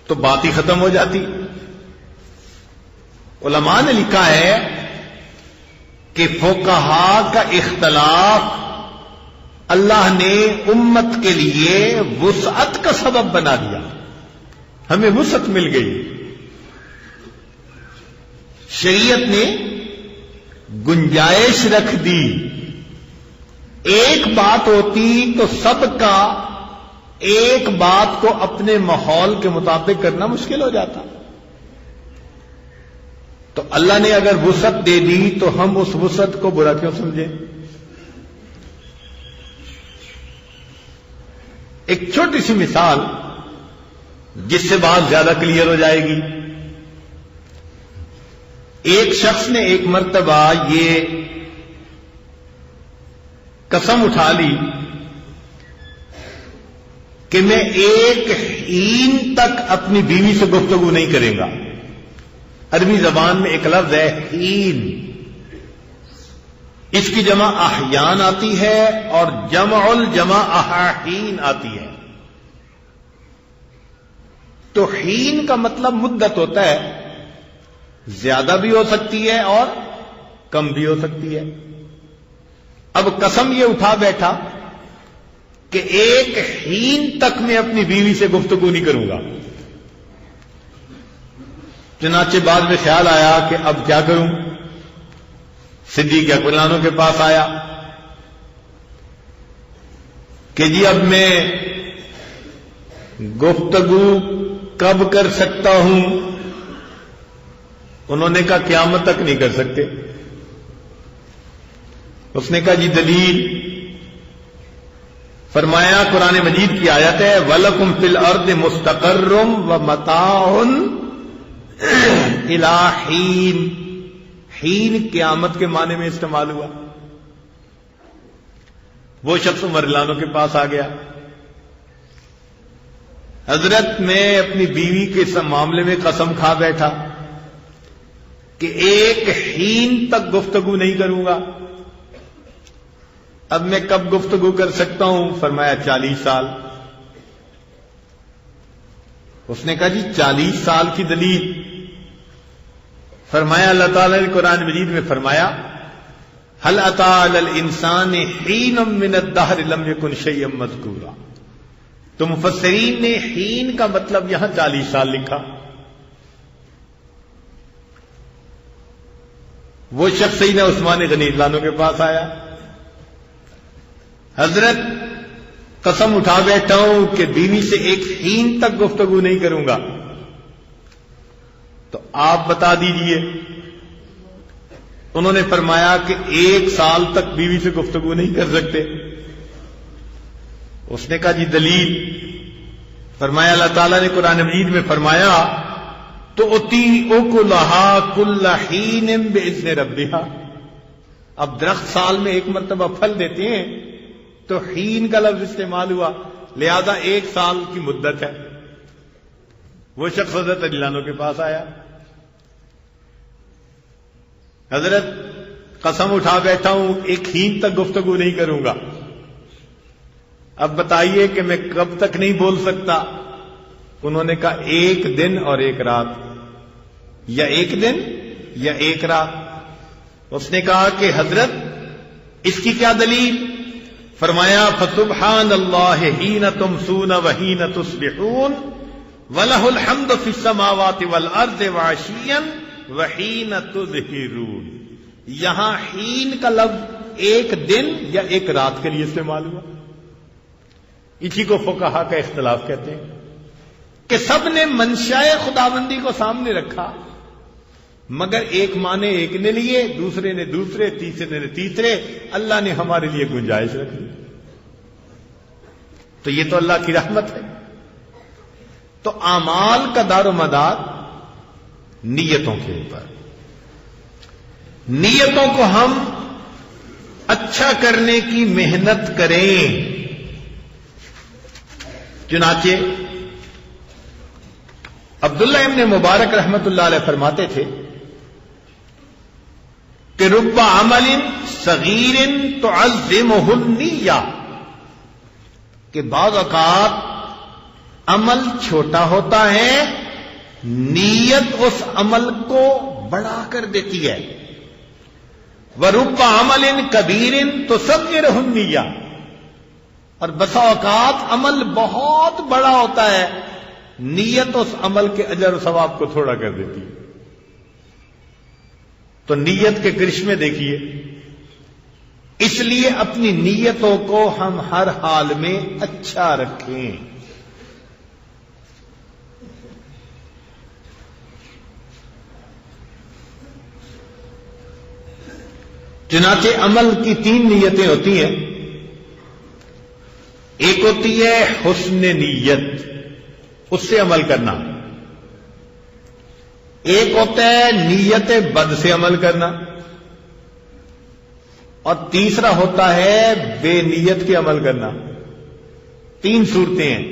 تو بات ہی ختم ہو جاتی۔ علماء نے لکھا ہے کہ فقہا کا اختلاف اللہ نے امت کے لیے وسعت کا سبب بنا دیا، ہمیں وسعت مل گئی۔ شریعت نے گنجائش رکھ دی، ایک بات ہوتی تو سب کا ایک بات کو اپنے ماحول کے مطابق کرنا مشکل ہو جاتا۔ تو اللہ نے اگر وسعت دے دی تو ہم اس وسعت کو برا کیوں سمجھیں؟ ایک چھوٹی سی مثال جس سے بات زیادہ کلیئر ہو جائے گی۔ ایک شخص نے ایک مرتبہ یہ قسم اٹھا لی کہ میں ایک حین تک اپنی بیوی سے گفتگو نہیں کرے گا۔ عربی زبان میں ایک لفظ ہے حین، اس کی جمع احیان آتی ہے اور جمع الجمع احین آتی ہے۔ تو حین کا مطلب مدت ہوتا ہے، زیادہ بھی ہو سکتی ہے اور کم بھی ہو سکتی ہے۔ اب قسم یہ اٹھا بیٹھا کہ ایک حین تک میں اپنی بیوی سے گفتگو نہیں کروں گا۔ چنانچہ بعد میں خیال آیا کہ اب کیا کروں، صدیق اکبر عنہ کے پاس آیا کہ جی اب میں گفتگو کب کر سکتا ہوں؟ انہوں نے کہا قیامت تک نہیں کر سکتے. اس نے کہا جی دلیل؟ فرمایا قرآن مجید کی آیت ہے وَلَكُمْ فِي الْأَرْضِ مُسْتَقَرٌّ وَمَتَاعٌ إِلَىٰ حِينٍ. حین قیامت کے معنی میں استعمال ہوا. وہ شخص عمر لانو کے پاس آ گیا. حضرت میں اپنی بیوی کے اس معاملے میں قسم کھا بیٹھا کہ ایک حین تک گفتگو نہیں کروں گا. اب میں کب گفتگو کر سکتا ہوں؟ فرمایا 40 سال. اس نے کہا جی 40 سال کی دلیل؟ فرمایا اللہ تعالی نے قرآن مجید میں فرمایا هل اتى على الانسان حين من الدهر لم يكن شيئا مذكورا. تو مفسرین نے حین کا مطلب یہاں 40 سال لکھا. وہ شخص سیدنا عثمان غنی اللہ عنہ کے پاس آیا. حضرت قسم اٹھا بیٹھا ہوں کہ بیوی سے ایک حین تک گفتگو نہیں کروں گا. تو آپ بتا دیجئے. انہوں نے فرمایا کہ 1 سال تک بیوی سے گفتگو نہیں کر سکتے. اس نے کہا جی دلیل؟ فرمایا اللہ تعالیٰ نے قرآن مجید میں فرمایا تؤتی اکلہا کل حین باذن ربہا. اب درخت سال میں 1 مرتبہ پھل دیتے ہیں تو حین کا لفظ استعمال ہوا، لہذا 1 سال کی مدت ہے. وہ شخص حضرت علی عنہ کے پاس آیا. حضرت قسم اٹھا بیٹھا ہوں 1 حین تک گفتگو نہیں کروں گا. اب بتائیے کہ میں کب تک نہیں بول سکتا؟ انہوں نے کہا 1 دن اور 1 رات، یا 1 دن یا 1 رات. اس نے کہا کہ حضرت اس کی کیا دلیل؟ فرمایا فسبحان اللہ حین تمسون وحین تصبحون وَلَهُ الْحَمْدُ فِي السَّمَاوَاتِ وَالْأَرْضِ وَعَشِيًّا وَحِينَ تُظْهِرُونَ. یہاں حین کا لفظ 1 دن یا 1 رات کے لیے استعمال ہوا. اسی کو فقہا کا اختلاف کہتے ہیں کہ سب نے منشاء خداوندی کو سامنے رکھا، مگر ایک ماں نے ایک نے لیے، دوسرے نے دوسرے، تیسرے نے تیسرے. اللہ نے ہمارے لیے گنجائش رکھی. تو یہ تو اللہ کی رحمت ہے. تو اعمال کا دار و مدار نیتوں کے اوپر. نیتوں کو ہم اچھا کرنے کی محنت کریں. چنانچہ عبداللہ ابن مبارک رحمت اللہ علیہ فرماتے تھے کہ رب عمل صغیر تعظمہ النیہ، کہ بعض اوقات عمل چھوٹا ہوتا ہے، نیت اس عمل کو بڑا کر دیتی ہے. وَرُبَّ عَمَلٍ كَبِيرٍ تُصَغِّرُهُ النِّيَّةُ، اور بسا اوقات عمل بہت بڑا ہوتا ہے، نیت اس عمل کے اجر و ثواب کو تھوڑا کر دیتی ہے. تو نیت کے کرشمے دیکھیے. اس لیے اپنی نیتوں کو ہم ہر حال میں اچھا رکھیں. چنانچہ عمل کی 3 نیتیں ہوتی ہیں. ایک ہوتی ہے حسن نیت، اس سے عمل کرنا. ایک ہوتا ہے نیت بد سے عمل کرنا، اور تیسرا ہوتا ہے بے نیت کے عمل کرنا. 3 صورتیں ہیں: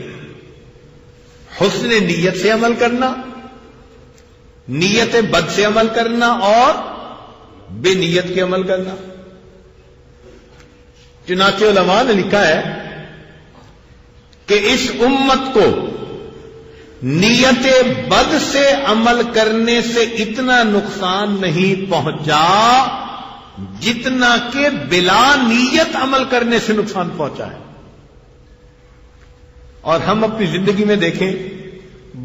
حسن نیت سے عمل کرنا، نیت بد سے عمل کرنا، اور بے نیت کے عمل کرنا. چنانچہ علماء نے لکھا ہے کہ اس امت کو نیت بد سے عمل کرنے سے اتنا نقصان نہیں پہنچا جتنا کہ بلا نیت عمل کرنے سے نقصان پہنچا ہے. اور ہم اپنی زندگی میں دیکھیں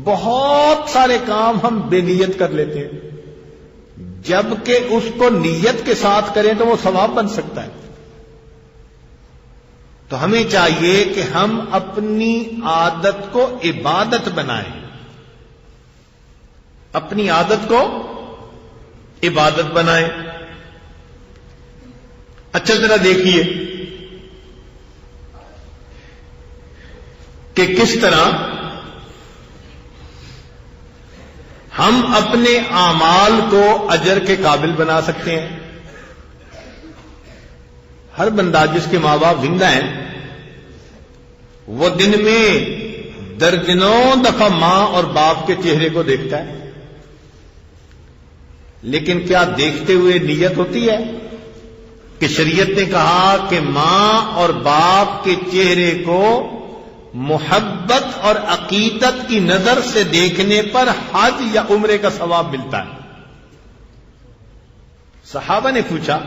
بہت سارے کام ہم بے نیت کر لیتے ہیں، جبکہ اس کو نیت کے ساتھ کریں تو وہ ثواب بن سکتا ہے. تو ہمیں چاہیے کہ ہم اپنی عادت کو عبادت بنائیں، اپنی عادت کو عبادت بنائیں. اچھا ذرا دیکھیے کہ کس طرح ہم اپنے اعمال کو اجر کے قابل بنا سکتے ہیں. ہر بندہ جس کے ماں باپ زندہ ہیں وہ دن میں درجنوں دفعہ ماں اور باپ کے چہرے کو دیکھتا ہے، لیکن کیا دیکھتے ہوئے نیت ہوتی ہے کہ شریعت نے کہا کہ ماں اور باپ کے چہرے کو محبت اور عقیدت کی نظر سے دیکھنے پر حج یا عمرے کا ثواب ملتا ہے؟ صحابہ نے پوچھا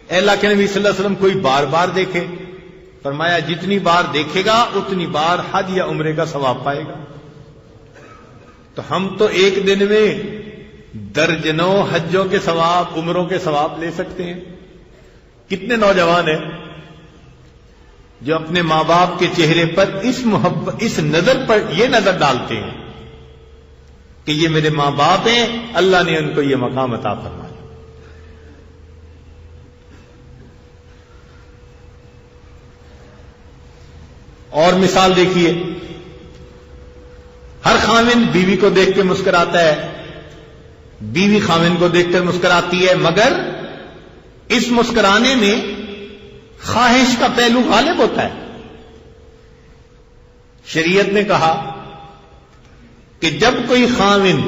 اے اللہ کے نبی صلی اللہ علیہ وسلم کوئی بار بار دیکھے؟ فرمایا جتنی بار دیکھے گا اتنی بار حج یا عمرے کا ثواب پائے گا. تو ہم تو ایک دن میں درجنوں حجوں کے ثواب، عمروں کے ثواب لے سکتے ہیں. کتنے نوجوان ہیں جو اپنے ماں باپ کے چہرے پر اس محبت، اس نظر پر یہ نظر ڈالتے ہیں کہ یہ میرے ماں باپ ہیں، اللہ نے ان کو یہ مقام عطا فرمایا. اور مثال دیکھیے، ہر خاوند بیوی کو دیکھ کے مسکراتا ہے، بیوی خاوند کو دیکھ کر مسکراتی ہے، مگر اس مسکرانے میں خواہش کا پہلو غالب ہوتا ہے. شریعت نے کہا کہ جب کوئی خاوند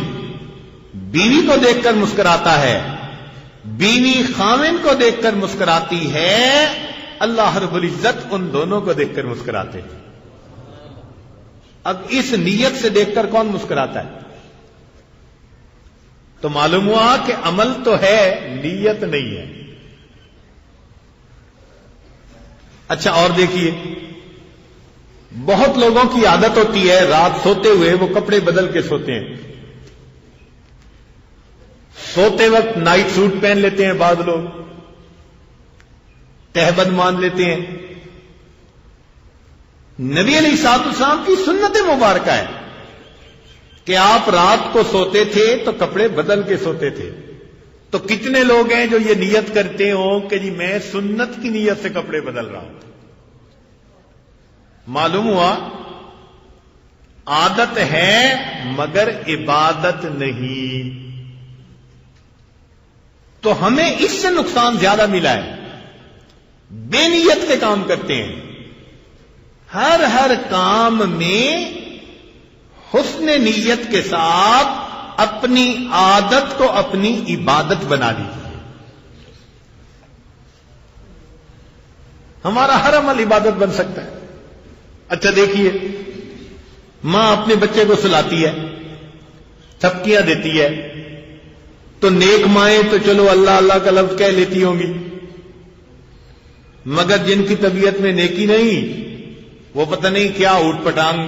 بیوی کو دیکھ کر مسکراتا ہے، بیوی خاوند کو دیکھ کر مسکراتی ہے، اللہ رب العزت ان دونوں کو دیکھ کر مسکراتے ہیں. اب اس نیت سے دیکھ کر کون مسکراتا ہے؟ تو معلوم ہوا کہ عمل تو ہے، نیت نہیں ہے. اچھا اور دیکھیے، بہت لوگوں کی عادت ہوتی ہے رات سوتے ہوئے وہ کپڑے بدل کے سوتے ہیں. سوتے وقت نائٹ سوٹ پہن لیتے ہیں، بعض لوگ تہبند مان لیتے ہیں. نبی علیہ الصلوۃ والسلام کی سنت مبارکہ ہے کہ آپ رات کو سوتے تھے تو کپڑے بدل کے سوتے تھے. تو کتنے لوگ ہیں جو یہ نیت کرتے ہوں کہ جی میں سنت کی نیت سے کپڑے بدل رہا ہوں؟ معلوم ہوا عادت ہے مگر عبادت نہیں. تو ہمیں اس سے نقصان زیادہ ملا ہے. بے نیت کے کام کرتے ہیں. ہر کام میں حسن نیت کے ساتھ اپنی عادت کو اپنی عبادت بنا لیجیے. ہمارا ہر عمل عبادت بن سکتا ہے. اچھا دیکھیے، ماں اپنے بچے کو سلاتی ہے، تھپکیاں دیتی ہے، تو نیک مائیں تو چلو اللہ اللہ کا لفظ کہہ لیتی ہوں گی، مگر جن کی طبیعت میں نیکی نہیں وہ پتہ نہیں کیا اوٹ پٹانگ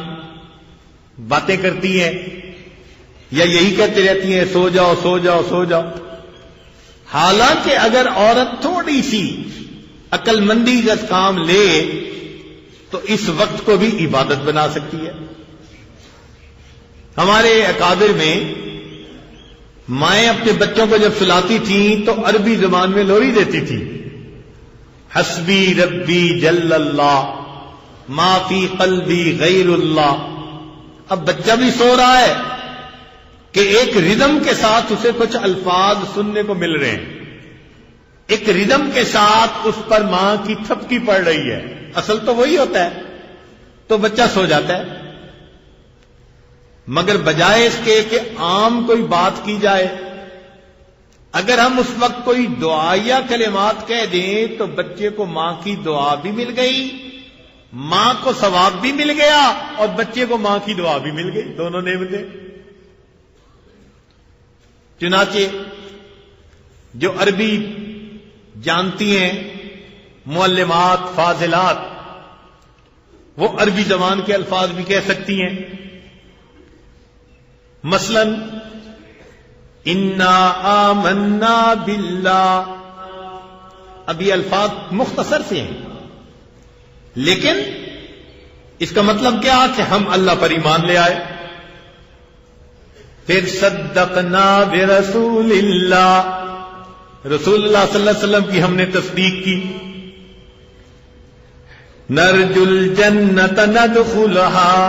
باتیں کرتی ہیں، یا یہی کہتے رہتی ہیں سو جاؤ سو جاؤ سو جاؤ. حالانکہ اگر عورت تھوڑی سی عقل مندی کا کام لے تو اس وقت کو بھی عبادت بنا سکتی ہے. ہمارے اکابر میں مائیں اپنے بچوں کو جب سلاتی تھیں تو عربی زبان میں لوری دیتی تھی، حسبی ربی جل اللہ ما فی قلبی غیر اللہ. اب بچہ بھی سو رہا ہے کہ ایک ردم کے ساتھ اسے کچھ الفاظ سننے کو مل رہے ہیں، ایک ردم کے ساتھ اس پر ماں کی تھپکی پڑ رہی ہے. اصل تو وہی ہوتا ہے، تو بچہ سو جاتا ہے. مگر بجائے اس کے کہ عام کوئی بات کی جائے، اگر ہم اس وقت کوئی دعائیا کلمات کہہ دیں تو بچے کو ماں کی دعا بھی مل گئی، ماں کو ثواب بھی مل گیا اور بچے کو ماں کی دعا بھی مل گئی، دونوں نعمتیں. چنانچہ جو عربی جانتی ہیں معلمات فاضلات، وہ عربی زبان کے الفاظ بھی کہہ سکتی ہیں. مثلا انا آمنا باللہ، اب یہ الفاظ مختصر سے ہیں لیکن اس کا مطلب کیا کہ ہم اللہ پر ایمان لے آئے. پھر صدقنا برسول اللہ، رسول اللہ صلی اللہ علیہ وسلم کی ہم نے تصدیق کی. نرجو الجنت ندخلها،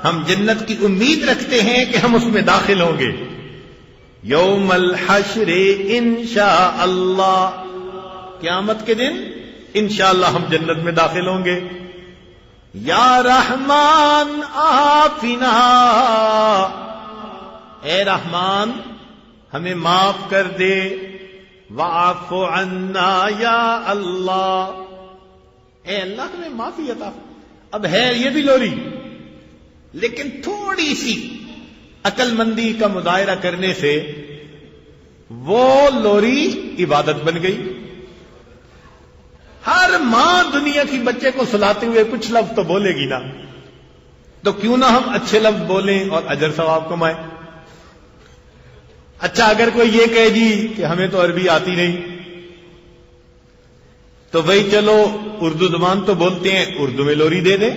ہم جنت کی امید رکھتے ہیں کہ ہم اس میں داخل ہوں گے. یوم الحشر انشاء اللہ، قیامت کے دن انشاءاللہ ہم جنت میں داخل ہوں گے. یا رحمان آفنا، اے رحمان ہمیں معاف کر دے. واعف عنا یا اللہ، اے اللہ ہمیں معافی عطا. اب ہے یہ بھی لوری، لیکن تھوڑی سی عقل مندی کا مظاہرہ کرنے سے وہ لوری عبادت بن گئی. ہر ماں دنیا کی بچے کو سلاتے ہوئے کچھ لفظ تو بولے گی نا، تو کیوں نہ ہم اچھے لفظ بولیں اور اجر ثواب کمائیں. اچھا اگر کوئی یہ کہے جی کہ ہمیں تو عربی آتی نہیں، تو بھائی چلو اردو زبان تو بولتے ہیں، اردو میں لوری دے دیں.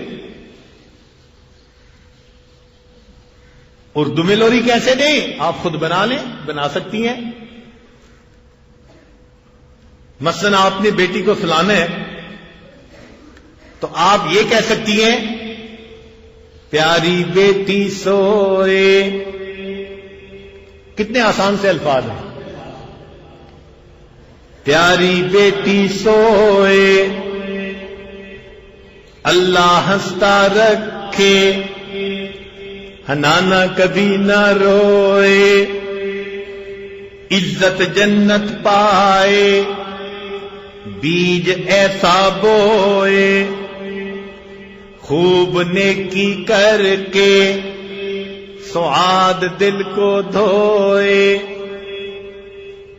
اردو میں لوری کیسے دیں؟ آپ خود بنا لیں، بنا سکتی ہیں. مثلا آپ نے بیٹی کو سلانا ہے تو آپ یہ کہہ سکتی ہیں، پیاری بیٹی سوئے. کتنے آسان سے الفاظ ہیں. پیاری بیٹی سوئے اللہ ہنستا رکھے، ہنانا کبھی نہ روئے، عزت جنت پائے، بیج ایسا بوئے، خوب نیکی کر کے سعاد دل کو دھوئے.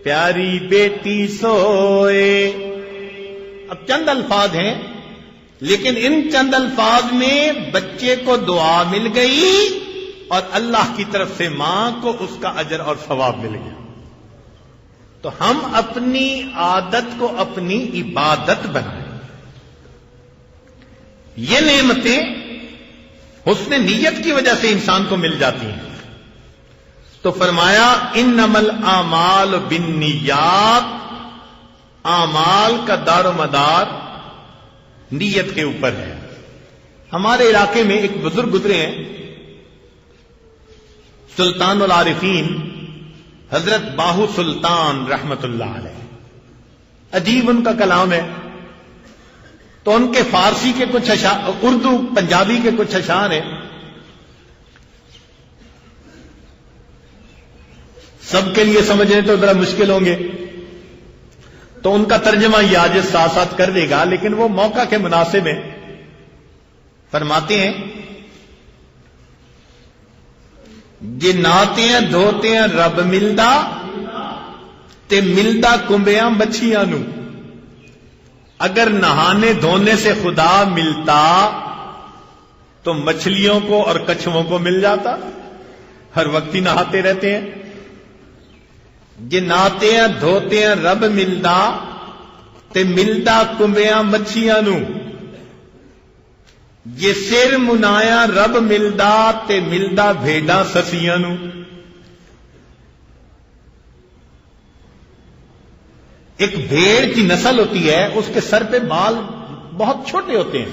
پیاری بیٹی سوئے. اب چند الفاظ ہیں، لیکن ان چند الفاظ میں بچے کو دعا مل گئی اور اللہ کی طرف سے ماں کو اس کا اجر اور ثواب مل گیا. تو ہم اپنی عادت کو اپنی عبادت بنائیں. یہ نعمتیں حسن نیت کی وجہ سے انسان کو مل جاتی ہیں. تو فرمایا انما الاعمال بالنیات، اعمال کا دار و مدار نیت کے اوپر ہے. ہمارے علاقے میں ایک بزرگ گزرے ہیں، سلطان العارفین حضرت باہو سلطان رحمت اللہ علیہ. عجیب ان کا کلام ہے. تو ان کے فارسی کے کچھ اشعار، اردو پنجابی کے کچھ اشعار ہیں. سب کے لیے سمجھنے تو ذرا مشکل ہوں گے، تو ان کا ترجمہ یہ آج ساتھ ساتھ کر دے گا، لیکن وہ موقع کے مناسب ہیں. فرماتے ہیں، جے ناتے ہیں دھوتے ہیں رب ملدا تے ملدا کنبیاں مچھیاں نو. اگر نہانے دھونے سے خدا ملتا تو مچھلیوں کو اور کچھووں کو مل جاتا. ہر وقت ہی نہاتے رہتے ہیں. جے ناتے ہیں دھوتے ہیں رب ملدا تے ملدا کنبیاں مچھیاں نو. جے سر منایا رب ملدا تے ملدا بھیڈاں سسیاں نو. ایک بھیڑ کی نسل ہوتی ہے، اس کے سر پہ بال بہت چھوٹے ہوتے ہیں،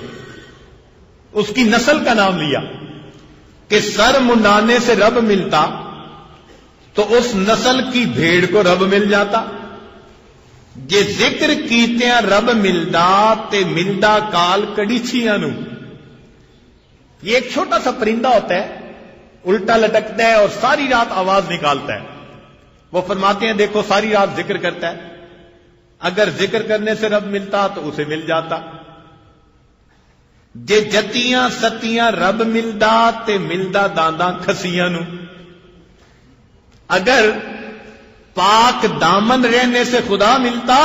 اس کی نسل کا نام لیا کہ سر منڈانے سے رب ملتا تو اس نسل کی بھیڑ کو رب مل جاتا. جے ذکر کیتے ہیں رب ملدا تے ملدا کال کڑیچیاں نو. یہ ایک چھوٹا سا پرندہ ہوتا ہے، الٹا لٹکتا ہے اور ساری رات آواز نکالتا ہے. وہ فرماتے ہیں دیکھو ساری رات ذکر کرتا ہے، اگر ذکر کرنے سے رب ملتا تو اسے مل جاتا. جے جتیاں ستیاں رب ملدا تے ملدا دانداں کھسیاں نو. اگر پاک دامن رہنے سے خدا ملتا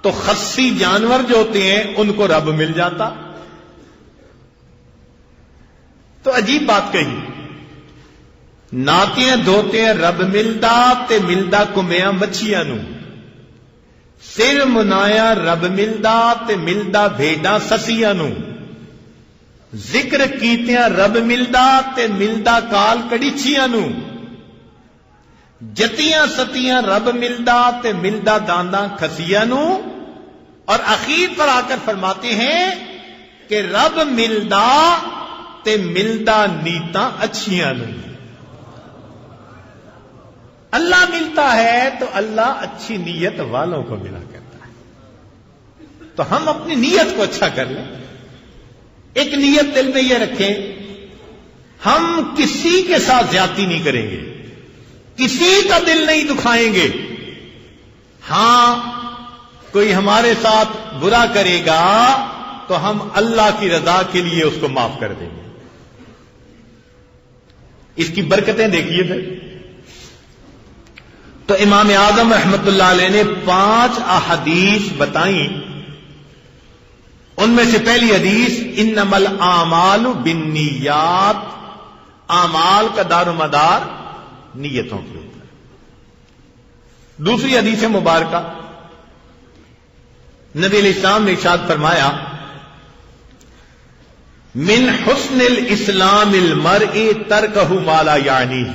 تو خصی جانور جو ہوتے ہیں ان کو رب مل جاتا. تو عجیب بات کہی، ناتے ہیں دھوتے ہیں رب ملدا تے ملدا کمیاں مچھیاں نو. سر منایا رب ملدا تے ملدا بھیڈاں سسیاں نو. ذکر کیتیاں رب ملدا تے ملدا کال کڑیچیاں نو، جتیاں ستیاں رب ملدا تے ملدا دانداں کھسیاں نو، اور اخیر پر آ کر فرماتے ہیں کہ رب ملدا تے ملدا نیتاں اچھیاں نو۔ اللہ ملتا ہے تو اللہ اچھی نیت والوں کو ملا کرتا ہے، تو ہم اپنی نیت کو اچھا کر لیں۔ ایک نیت دل میں یہ رکھیں، ہم کسی کے ساتھ زیادتی نہیں کریں گے، کسی کا دل نہیں دکھائیں گے۔ ہاں کوئی ہمارے ساتھ برا کرے گا تو ہم اللہ کی رضا کے لیے اس کو معاف کر دیں گے۔ اس کی برکتیں دیکھیے پھر۔ تو امام اعظم رحمت اللہ علیہ نے 5 احادیث بتائیں، ان میں سے پہلی حدیث انما الاعمال بالنیات، اعمال کا دار و مدار نیتوں کے اوپر۔ دوسری حدیث مبارکہ نبی علیہ السلام نے ارشاد فرمایا من حسن الاسلام المرء ترکہ ما لا یعنیہ،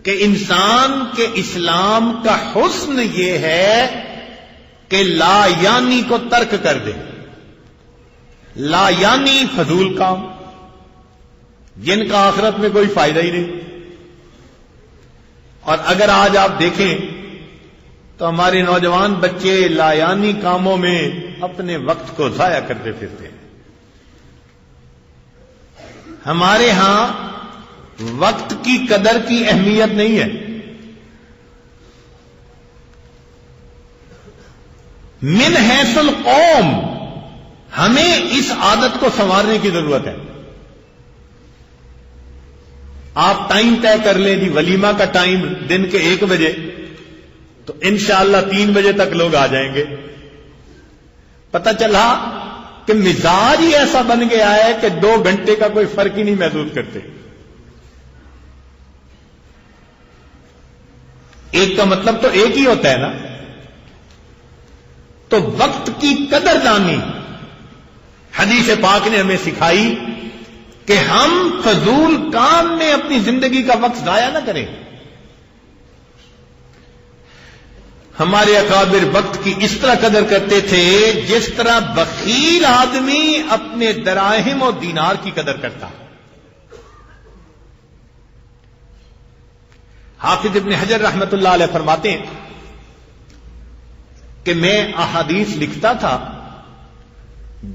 کہ انسان کے اسلام کا حسن یہ ہے کہ لا یعنی کو ترک کر دے۔ لا یعنی فضول کام، جن کا آخرت میں کوئی فائدہ ہی نہیں۔ اور اگر آج آپ دیکھیں تو ہمارے نوجوان بچے لا یعنی کاموں میں اپنے وقت کو ضائع کرتے پھرتے ہیں۔ ہمارے ہاں وقت کی قدر کی اہمیت نہیں ہے۔ من حیث القوم ہمیں اس عادت کو سنوارنے کی ضرورت ہے۔ آپ ٹائم طے کر لیں جی، ولیمہ کا ٹائم دن کے 1 بجے، تو انشاءاللہ 3 بجے تک لوگ آ جائیں گے۔ پتہ چلا کہ مزاج ہی ایسا بن گیا ہے کہ 2 گھنٹے کا کوئی فرق ہی نہیں محسوس کرتے۔ ایک کا مطلب تو ایک ہی ہوتا ہے نا۔ تو وقت کی قدر دانی حدیث پاک نے ہمیں سکھائی کہ ہم فضول کام میں اپنی زندگی کا وقت ضائع نہ کریں۔ ہمارے اکابر وقت کی اس طرح قدر کرتے تھے جس طرح بخیل آدمی اپنے دراہم و دینار کی قدر کرتا۔ حافظ ابن حجر رحمت اللہ علیہ فرماتے ہیں کہ میں احادیث لکھتا تھا،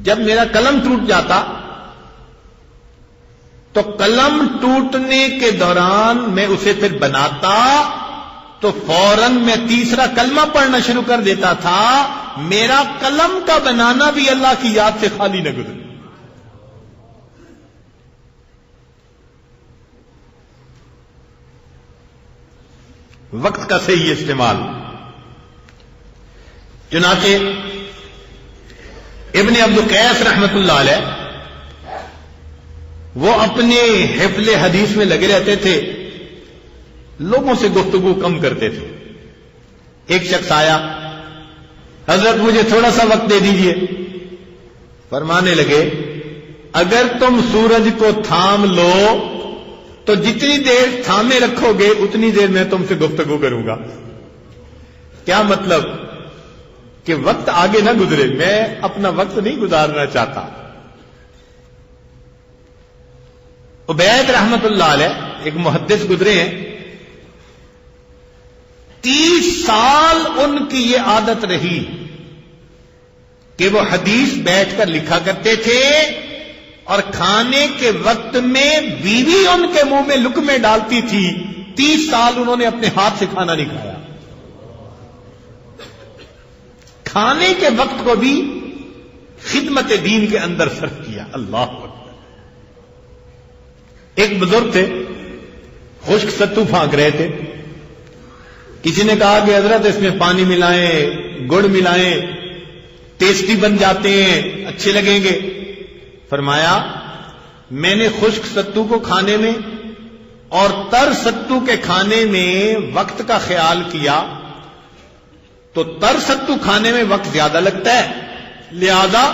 جب میرا قلم ٹوٹ جاتا تو قلم ٹوٹنے کے دوران میں اسے پھر بناتا تو فوراً میں تیسرا کلمہ پڑھنا شروع کر دیتا تھا، میرا قلم کا بنانا بھی اللہ کی یاد سے خالی نہ گزرے۔ وقت کا صحیح استعمال۔ چنانچہ ابن عبد القیس رحمت اللہ علیہ وہ اپنے حفظ حدیث میں لگے رہتے تھے، لوگوں سے گفتگو کم کرتے تھے۔ ایک شخص آیا، حضرت مجھے تھوڑا سا وقت دے دیجئے۔ فرمانے لگے اگر تم سورج کو تھام لو تو جتنی دیر تھامے رکھو گے اتنی دیر میں تم سے گفتگو کروں گا۔ کیا مطلب؟ کہ وقت آگے نہ گزرے، میں اپنا وقت نہیں گزارنا چاہتا۔ عبید رحمت اللہ علیہ ایک محدث گزرے ہیں، 30 سال ان کی یہ عادت رہی کہ وہ حدیث بیٹھ کر لکھا کرتے تھے، اور کھانے کے وقت میں بیوی ان کے منہ میں لقمے ڈالتی تھی۔ 30 سال انہوں نے اپنے ہاتھ سے کھانا نہیں کھایا۔ کھانے کے وقت کو بھی خدمت دین کے اندر صرف کیا۔ اللہ اکبر۔ ایک بزرگ تھے، خشک ستو پھانک رہے تھے۔ کسی نے کہا کہ حضرت اس میں پانی ملائیں، گڑ ملائیں، ٹیسٹی بن جاتے ہیں، اچھے لگیں گے۔ فرمایا میں نے خشک ستو کو کھانے میں اور تر ستو کے کھانے میں وقت کا خیال کیا تو تر ستو کھانے میں وقت زیادہ لگتا ہے، لہذا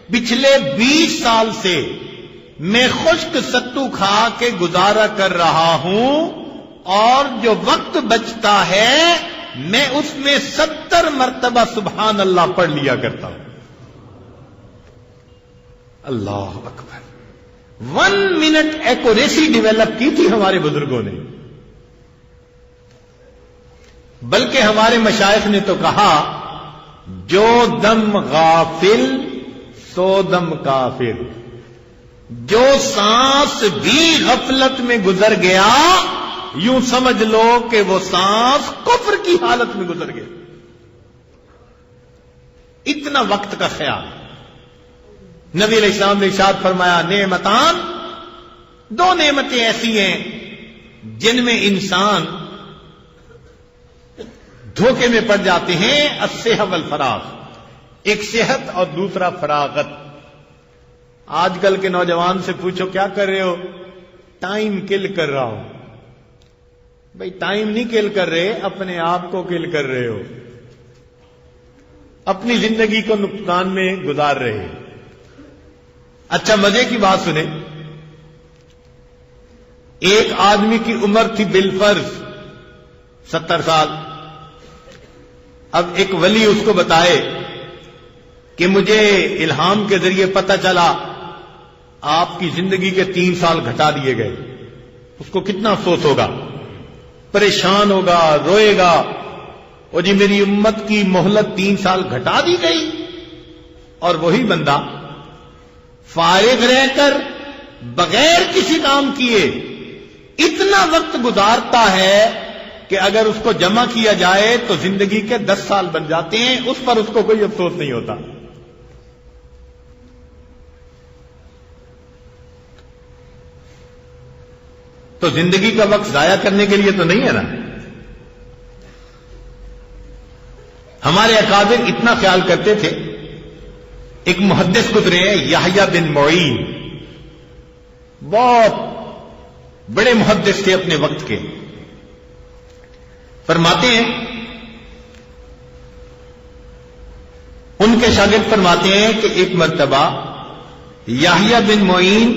پچھلے 20 سال سے میں خشک ستو کھا کے گزارا کر رہا ہوں، اور جو وقت بچتا ہے میں اس میں 70 مرتبہ سبحان اللہ پڑھ لیا کرتا ہوں۔ اللہ اکبر! 1 منٹ ایکوریسی ڈیولپ کی تھی ہمارے بزرگوں نے، بلکہ ہمارے مشائخ نے تو کہا جو دم غافل سو دم کافر، جو سانس بھی غفلت میں گزر گیا یوں سمجھ لو کہ وہ سانس کفر کی حالت میں گزر گیا۔ اتنا وقت کا خیال۔ نبی علیہ السلام نے ارشاد فرمایا نعمتان، 2 نعمتیں ایسی ہیں جن میں انسان دھوکے میں پڑ جاتے ہیں، الصحت والفراغ، ایک صحت اور دوسرا فراغت۔ آج کل کے نوجوان سے پوچھو کیا کر رہے ہو؟ ٹائم کل کر رہا ہوں۔ بھائی ٹائم نہیں کل کر رہے، اپنے آپ کو کل کر رہے ہو، اپنی زندگی کو نقصان میں گزار رہے۔ اچھا مزے کی بات سنیں، ایک آدمی کی عمر تھی بالفرض 70 سال۔ اب ایک ولی اس کو بتائے کہ مجھے الہام کے ذریعے پتہ چلا آپ کی زندگی کے 3 سال گھٹا دیے گئے، اس کو کتنا افسوس ہوگا، پریشان ہوگا، روئے گا، اور جی میری امت کی مہلت 3 سال گھٹا دی گئی۔ اور وہی بندہ فارغ رہ کر بغیر کسی کام کیے اتنا وقت گزارتا ہے کہ اگر اس کو جمع کیا جائے تو زندگی کے 10 سال بن جاتے ہیں، اس پر اس کو کوئی افسوس نہیں ہوتا۔ تو زندگی کا وقت ضائع کرنے کے لیے تو نہیں ہے نا۔ ہمارے اکابر اتنا خیال کرتے تھے۔ ایک محدث گزرے ہیں یحییٰ بن معین، بہت بڑے محدث تھے اپنے وقت کے۔ فرماتے ہیں ان کے شاگرد فرماتے ہیں کہ ایک مرتبہ یحییٰ بن معین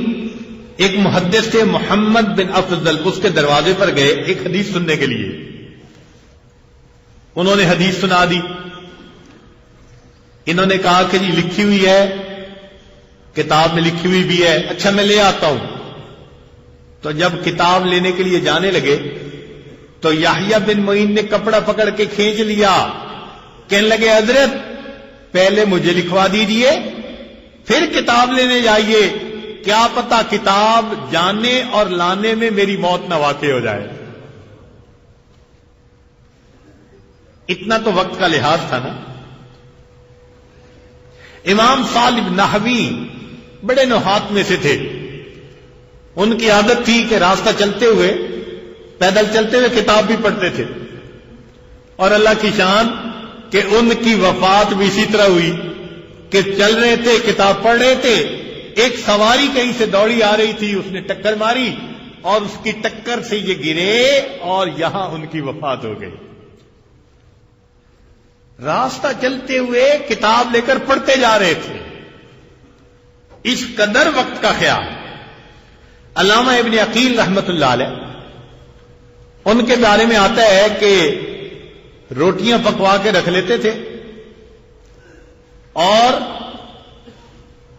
ایک محدث تھے محمد بن افضل، اس کے دروازے پر گئے ایک حدیث سننے کے لیے۔ انہوں نے حدیث سنا دی۔ انہوں نے کہا کہ جی لکھی ہوئی ہے، کتاب میں لکھی ہوئی بھی ہے، اچھا میں لے آتا ہوں۔ تو جب کتاب لینے کے لیے جانے لگے تو یحییٰ بن معین نے کپڑا پکڑ کے کھینچ لیا، کہنے لگے حضرت پہلے مجھے لکھوا دیجئے پھر کتاب لینے جائیے، کیا پتا کتاب جانے اور لانے میں میری موت نہ واقع ہو جائے۔ اتنا تو وقت کا لحاظ تھا نا۔ امام صالح نحوی بڑے نحات میں سے تھے۔ ان کی عادت تھی کہ راستہ چلتے ہوئے، پیدل چلتے ہوئے کتاب بھی پڑھتے تھے، اور اللہ کی شان کہ ان کی وفات بھی اسی طرح ہوئی کہ چل رہے تھے کتاب پڑھ رہے تھے، ایک سواری کہیں سے دوڑی آ رہی تھی، اس نے ٹکر ماری اور اس کی ٹکر سے یہ گرے اور یہاں ان کی وفات ہو گئی۔ راستہ چلتے ہوئے کتاب لے کر پڑھتے جا رہے تھے، اس قدر وقت کا خیال۔ علامہ ابن عقیل رحمت اللہ علیہ، ان کے بارے میں آتا ہے کہ روٹیاں پکوا کے رکھ لیتے تھے اور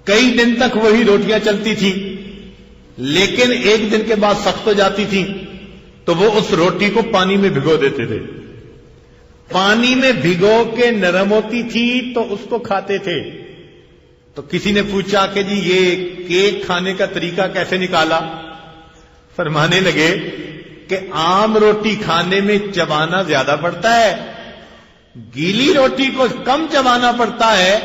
کئی دن تک وہی روٹیاں چلتی تھی، لیکن ایک دن کے بعد سخت ہو جاتی تھی تو وہ اس روٹی کو پانی میں بھگو دیتے تھے۔ پانی میں بھگو کے نرم ہوتی تھی تو اس کو کھاتے تھے۔ تو کسی نے پوچھا کہ جی یہ کیک کھانے کا طریقہ کیسے نکالا؟ فرمانے لگے کہ عام روٹی کھانے میں چبانا زیادہ پڑتا ہے، گیلی روٹی کو کم چبانا پڑتا ہے،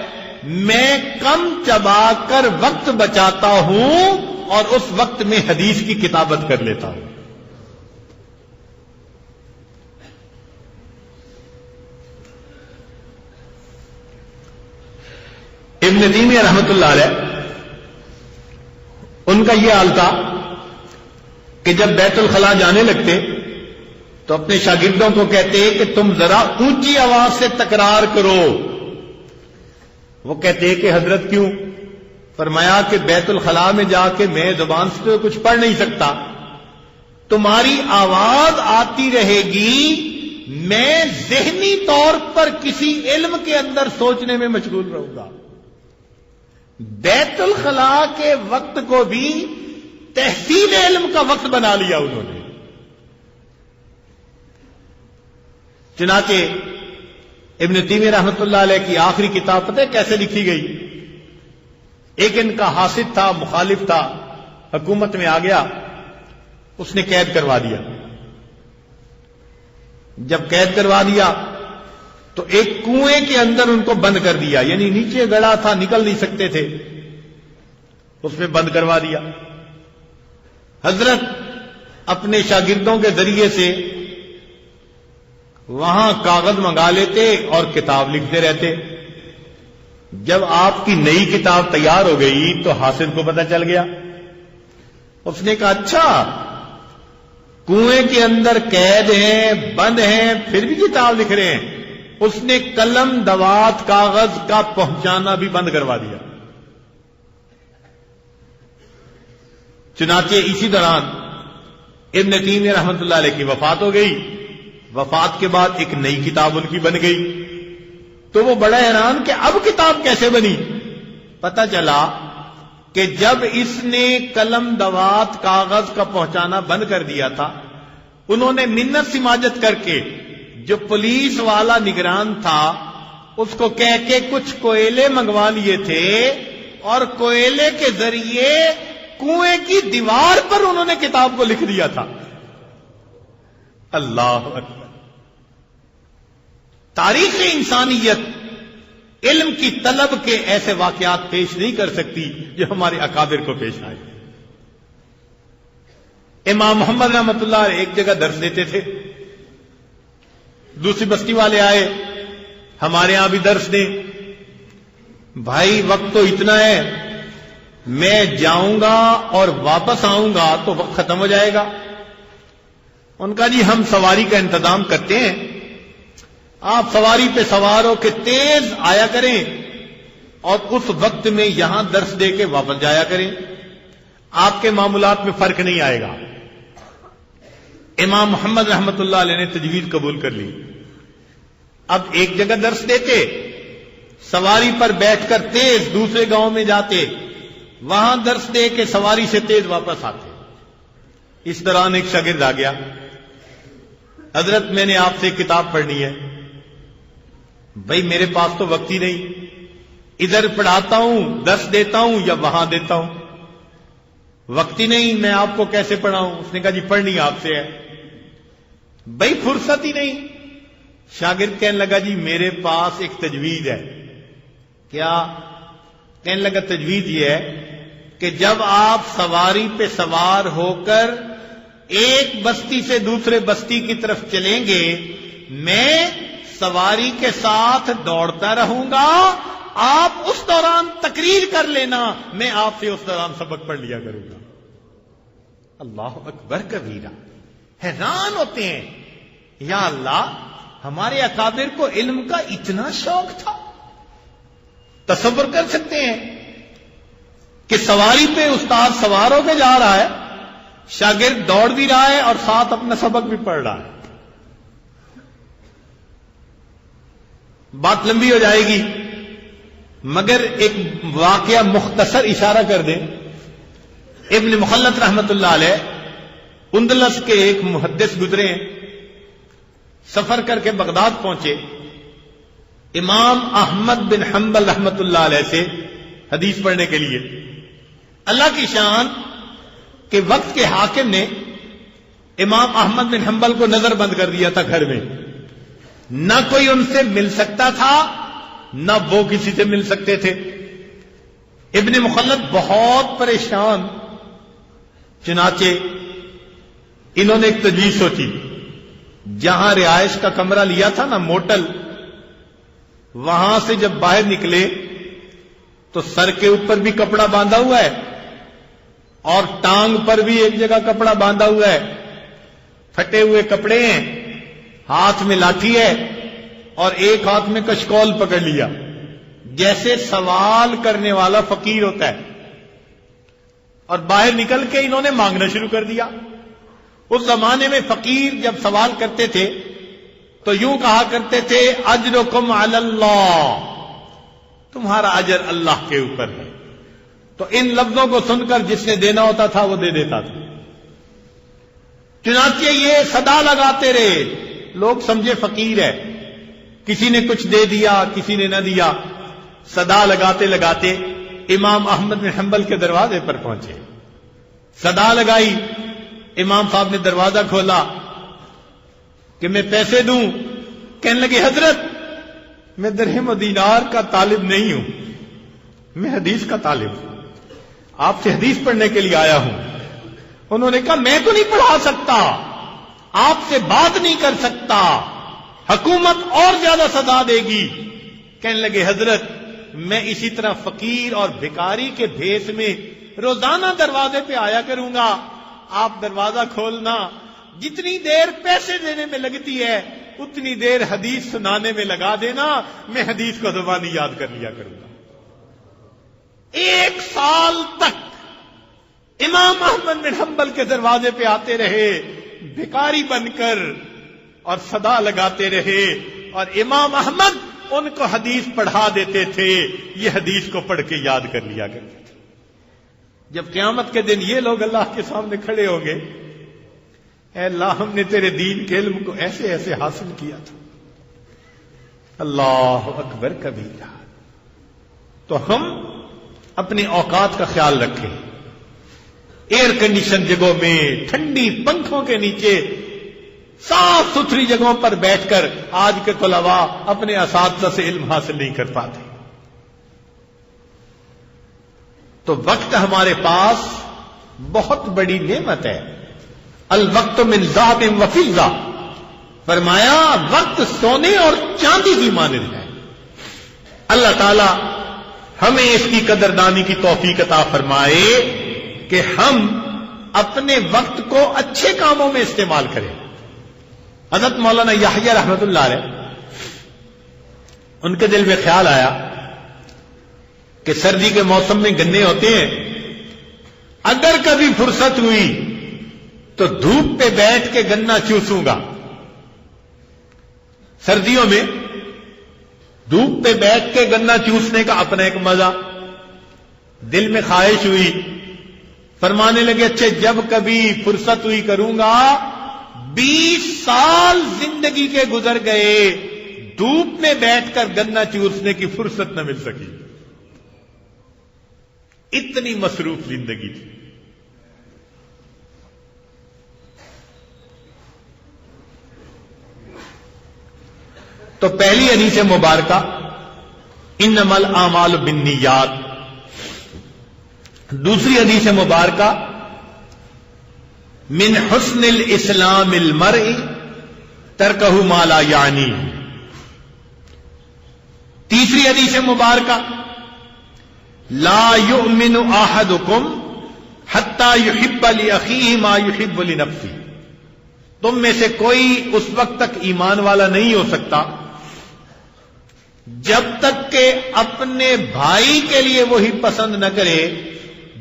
میں کم چبا کر وقت بچاتا ہوں اور اس وقت میں حدیث کی کتابت کر لیتا ہوں۔ ابن تیمیہ رحمت اللہ علیہ، ان کا یہ حال تھا کہ جب بیت الخلاء جانے لگتے تو اپنے شاگردوں کو کہتے کہ تم ذرا اونچی آواز سے تکرار کرو۔ وہ کہتے کہ حضرت کیوں؟ فرمایا کہ بیت الخلاء میں جا کے میں زبان سے تو کچھ پڑھ نہیں سکتا، تمہاری آواز آتی رہے گی، میں ذہنی طور پر کسی علم کے اندر سوچنے میں مشغول رہوں گا۔ بیت الخلاء کے وقت کو بھی تحصیل علم کا وقت بنا لیا انہوں نے۔ چنانچہ ابن تیمیہ رحمۃ اللہ علیہ کی آخری کتاب پتہ ہے کیسے لکھی گئی؟ ایک ان کا حاسد تھا، مخالف تھا، حکومت میں آ گیا، اس نے قید کروا دیا۔ جب قید کروا دیا تو ایک کنویں کے اندر ان کو بند کر دیا، یعنی نیچے گڑا تھا، نکل نہیں سکتے تھے، اس میں بند کروا دیا۔ حضرت اپنے شاگردوں کے ذریعے سے وہاں کاغذ منگا لیتے اور کتاب لکھتے رہتے۔ جب آپ کی نئی کتاب تیار ہو گئی تو حاسد کو پتہ چل گیا، اس نے کہا اچھا کنویں کے اندر قید ہیں، بند ہیں، پھر بھی کتاب لکھ رہے ہیں۔ اس نے قلم دوات کاغذ کا پہنچانا بھی بند کروا دیا۔ چنانچہ اسی دوران ابن تیمیہ رحمۃ اللہ علیہ کی وفات ہو گئی۔ وفات کے بعد ایک نئی کتاب ان کی بن گئی، تو وہ بڑا حیران کہ اب کتاب کیسے بنی؟ پتہ چلا کہ جب اس نے قلم دوات کاغذ کا پہنچانا بند کر دیا تھا، انہوں نے منت سماجت کر کے جو پولیس والا نگران تھا اس کو کہہ کے کچھ کوئلے منگوا لیے تھے، اور کوئلے کے ذریعے کنویں کی دیوار پر انہوں نے کتاب کو لکھ دیا تھا۔ اللہ اکبر! تاریخ انسانیت علم کی طلب کے ایسے واقعات پیش نہیں کر سکتی جو ہمارے اکابر کو پیش آئے۔ امام محمد رحمۃ اللہ علیہ ایک جگہ درس دیتے تھے، دوسری بستی والے آئے ہمارے ہاں بھی درس دیں۔ بھائی وقت تو اتنا ہے، میں جاؤں گا اور واپس آؤں گا تو وقت ختم ہو جائے گا۔ ان کا جی ہم سواری کا انتظام کرتے ہیں، آپ سواری پہ سوار ہو کے تیز آیا کریں اور اس وقت میں یہاں درس دے کے واپس جایا کریں، آپ کے معاملات میں فرق نہیں آئے گا۔ امام محمد رحمت اللہ علیہ نے تجویز قبول کر لی۔ اب ایک جگہ درس دیتے، سواری پر بیٹھ کر تیز دوسرے گاؤں میں جاتے، وہاں درس دے کے سواری سے تیز واپس آتے۔ اس دوران ایک شاگرد آ گیا، حضرت میں نے آپ سے ایک کتاب پڑھنی ہے۔ بھائی میرے پاس تو وقت ہی نہیں، ادھر پڑھاتا ہوں درس دیتا ہوں یا وہاں دیتا ہوں، وقت ہی نہیں، میں آپ کو کیسے پڑھاؤں؟ اس نے کہا جی پڑھنی آپ سے ہے۔ بھائی فرصت ہی نہیں۔ شاگرد کہنے لگا جی میرے پاس ایک تجویز ہے۔ کیا؟ کہنے لگا تجویز یہ ہے کہ جب آپ سواری پہ سوار ہو کر ایک بستی سے دوسرے بستی کی طرف چلیں گے، میں سواری کے ساتھ دوڑتا رہوں گا، آپ اس دوران تقریر کر لینا، میں آپ سے اس دوران سبق پڑھ لیا کروں گا۔ اللہ اکبر کبیرہ! حیران ہوتے ہیں، یا اللہ ہمارے اکابر کو علم کا اتنا شوق تھا۔ تصور کر سکتے ہیں کہ سواری پہ استاد سوار ہو کے جا رہا ہے، شاگرد دوڑ بھی رہا ہے اور ساتھ اپنا سبق بھی پڑھ رہا ہے۔ بات لمبی ہو جائے گی مگر ایک واقعہ مختصر اشارہ کر دیں۔ ابن مخلد رحمت اللہ علیہ اندلس کے ایک محدث گزرے ہیں، سفر کر کے بغداد پہنچے، امام احمد بن حنبل رحمت اللہ علیہ سے حدیث پڑھنے کے لیے۔ اللہ کی شان کہ وقت کے حاکم نے امام احمد بن حنبل کو نظر بند کر دیا تھا گھر میں، نہ کوئی ان سے مل سکتا تھا نہ وہ کسی سے مل سکتے تھے۔ ابن مخلد بہت پریشان، چنانچہ انہوں نے ایک تجویز سوچی، جہاں رہائش کا کمرہ لیا تھا نا موٹل، وہاں سے جب باہر نکلے تو سر کے اوپر بھی کپڑا باندھا ہوا ہے اور ٹانگ پر بھی ایک جگہ کپڑا باندھا ہوا ہے، پھٹے ہوئے کپڑے ہیں، ہاتھ میں لاٹھی ہے اور ایک ہاتھ میں کشکول پکڑ لیا، جیسے سوال کرنے والا فقیر ہوتا ہے۔ اور باہر نکل کے انہوں نے مانگنا شروع کر دیا. اس زمانے میں فقیر جب سوال کرتے تھے تو یوں کہا کرتے تھے اجرکم علی اللہ، تمہارا اجر اللہ کے اوپر ہے. تو ان لفظوں کو سن کر جس نے دینا ہوتا تھا وہ دے دیتا تھا. چنانچہ یہ صدا لگاتے رہے، لوگ سمجھے فقیر ہے، کسی نے کچھ دے دیا کسی نے نہ دیا. صدا لگاتے لگاتے امام احمد بن حنبل کے دروازے پر پہنچے. صدا لگائی، امام صاحب نے دروازہ کھولا کہ میں پیسے دوں. کہنے لگے حضرت میں درہم و دینار کا طالب نہیں ہوں، میں حدیث کا طالب ہوں، آپ سے حدیث پڑھنے کے لیے آیا ہوں. انہوں نے کہا میں تو نہیں پڑھا سکتا، آپ سے بات نہیں کر سکتا، حکومت اور زیادہ سزا دے گی. کہنے لگے حضرت میں اسی طرح فقیر اور بھکاری کے بھیس میں روزانہ دروازے پہ آیا کروں گا، آپ دروازہ کھولنا، جتنی دیر پیسے دینے میں لگتی ہے اتنی دیر حدیث سنانے میں لگا دینا، میں حدیث کو زبانی یاد کر لیا کروں گا. 1 سال تک امام احمد بن حنبل کے دروازے پہ آتے رہے بھکاری بن کر اور صدا لگاتے رہے، اور امام احمد ان کو حدیث پڑھا دیتے تھے، یہ حدیث کو پڑھ کے یاد کر لیا کرتے تھے. جب قیامت کے دن یہ لوگ اللہ کے سامنے کھڑے ہوں گے، اے اللہ ہم نے تیرے دین کے علم کو ایسے ایسے حاصل کیا تھا. اللہ اکبر کبیرہ. تو ہم اپنے اوقات کا خیال رکھیں، ایئر کنڈیشن جگہوں میں، ٹھنڈی پنکھوں کے نیچے، صاف ستھری جگہوں پر بیٹھ کر آج کے طلباء اپنے اساتذہ سے علم حاصل نہیں کر پاتے. تو وقت ہمارے پاس بہت بڑی نعمت ہے. الوقت من ذهب و فضہ، فرمایا وقت سونے اور چاندی کی مانند ہے. اللہ تعالی ہمیں اس کی قدردانی کی توفیق عطا فرمائے کہ ہم اپنے وقت کو اچھے کاموں میں استعمال کریں. حضرت مولانا یحییٰ رحمت اللہ علیہ، ان کے دل میں خیال آیا کہ سردی کے موسم میں گنے ہوتے ہیں، اگر کبھی فرصت ہوئی تو دھوپ پہ بیٹھ کے گنا چوسوں گا. سردیوں میں دھوپ پہ بیٹھ کے گنا چوسنے کا اپنا ایک مزہ. دل میں خواہش ہوئی، فرمانے لگے اچھا جب کبھی فرصت ہوئی کروں گا. 20 سال زندگی کے گزر گئے، دھوپ میں بیٹھ کر گنا چوسنے کی فرصت نہ مل سکی. اتنی مصروف زندگی تھی. تو پہلی حدیث مبارکہ انما الاعمال بالنیات، دوسری حدیث مبارکہ من حسن الاسلام المرء ترکہ ما لا یعنی، تیسری حدیث مبارکہ لا یؤمن احدکم حتی یحب لاخیہ ما یحب لنفسہ، تم میں سے کوئی اس وقت تک ایمان والا نہیں ہو سکتا جب تک کہ اپنے بھائی کے لیے وہی پسند نہ کرے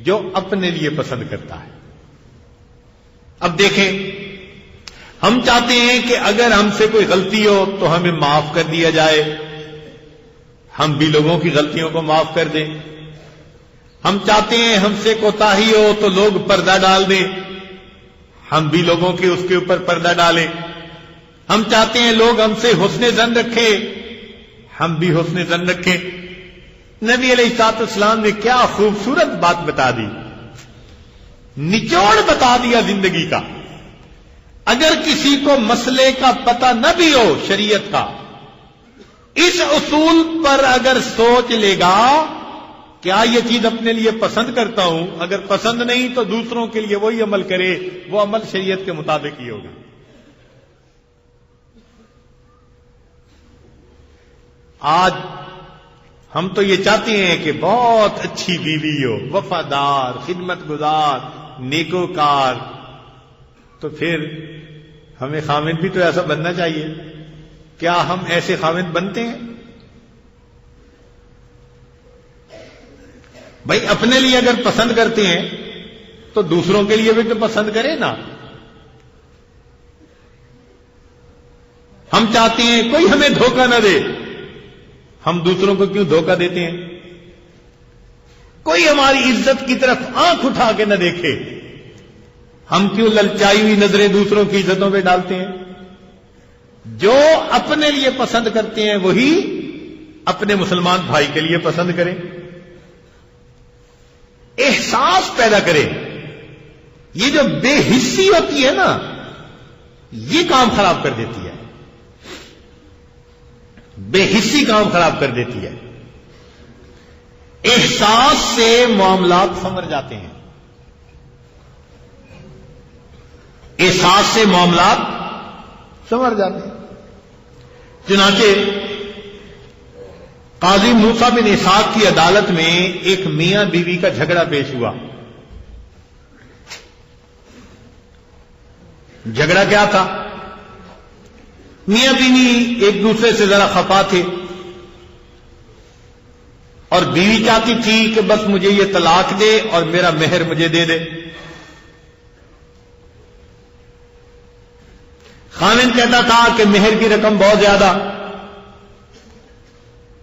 جو اپنے لیے پسند کرتا ہے. اب دیکھیں، ہم چاہتے ہیں کہ اگر ہم سے کوئی غلطی ہو تو ہمیں معاف کر دیا جائے، ہم بھی لوگوں کی غلطیوں کو معاف کر دیں. ہم چاہتے ہیں ہم سے کوتاہی ہو تو لوگ پردہ ڈال دیں، ہم بھی لوگوں کے اس کے اوپر پردہ ڈالیں. ہم چاہتے ہیں لوگ ہم سے حسن ظن رکھیں، ہم بھی حسن ظن رکھیں. نبی علیہ الصلوۃ والسلام نے کیا خوبصورت بات بتا دی، نچوڑ بتا دیا زندگی کا. اگر کسی کو مسئلے کا پتہ نہ بھی ہو شریعت کا، اس اصول پر اگر سوچ لے گا کیا یہ چیز اپنے لیے پسند کرتا ہوں، اگر پسند نہیں تو دوسروں کے لیے وہی عمل کرے، وہ عمل شریعت کے مطابق ہی ہوگا. آج ہم تو یہ چاہتے ہیں کہ بہت اچھی بیوی ہو، وفادار، خدمت گزار، نیکوکار. تو پھر ہمیں خاوند بھی تو ایسا بننا چاہیے. کیا ہم ایسے خاوند بنتے ہیں؟ بھائی اپنے لیے اگر پسند کرتے ہیں تو دوسروں کے لیے بھی تو پسند کرے نا. ہم چاہتے ہیں کوئی ہمیں دھوکہ نہ دے، ہم دوسروں کو کیوں دھوکہ دیتے ہیں؟ کوئی ہماری عزت کی طرف آنکھ اٹھا کے نہ دیکھے، ہم کیوں للچائی ہوئی نظریں دوسروں کی عزتوں پہ ڈالتے ہیں؟ جو اپنے لیے پسند کرتے ہیں وہی اپنے مسلمان بھائی کے لیے پسند کریں. احساس پیدا کریں. یہ جو بے حسی ہوتی ہے نا، یہ کام خراب کر دیتی ہے. بے حسی کام خراب کر دیتی ہے. احساس سے معاملات سنور جاتے ہیں. احساس سے معاملات سنور جاتے ہیں. چنانچہ قاضی موسیٰ بن اسحاق کی عدالت میں ایک میاں بیوی کا جھگڑا پیش ہوا. جھگڑا کیا تھا؟ میاں بیوی ایک دوسرے سے ذرا خفا تھے اور بیوی چاہتی تھی کہ بس مجھے یہ طلاق دے اور میرا مہر مجھے دے دے. خاوند کہتا تھا کہ مہر کی رقم بہت زیادہ،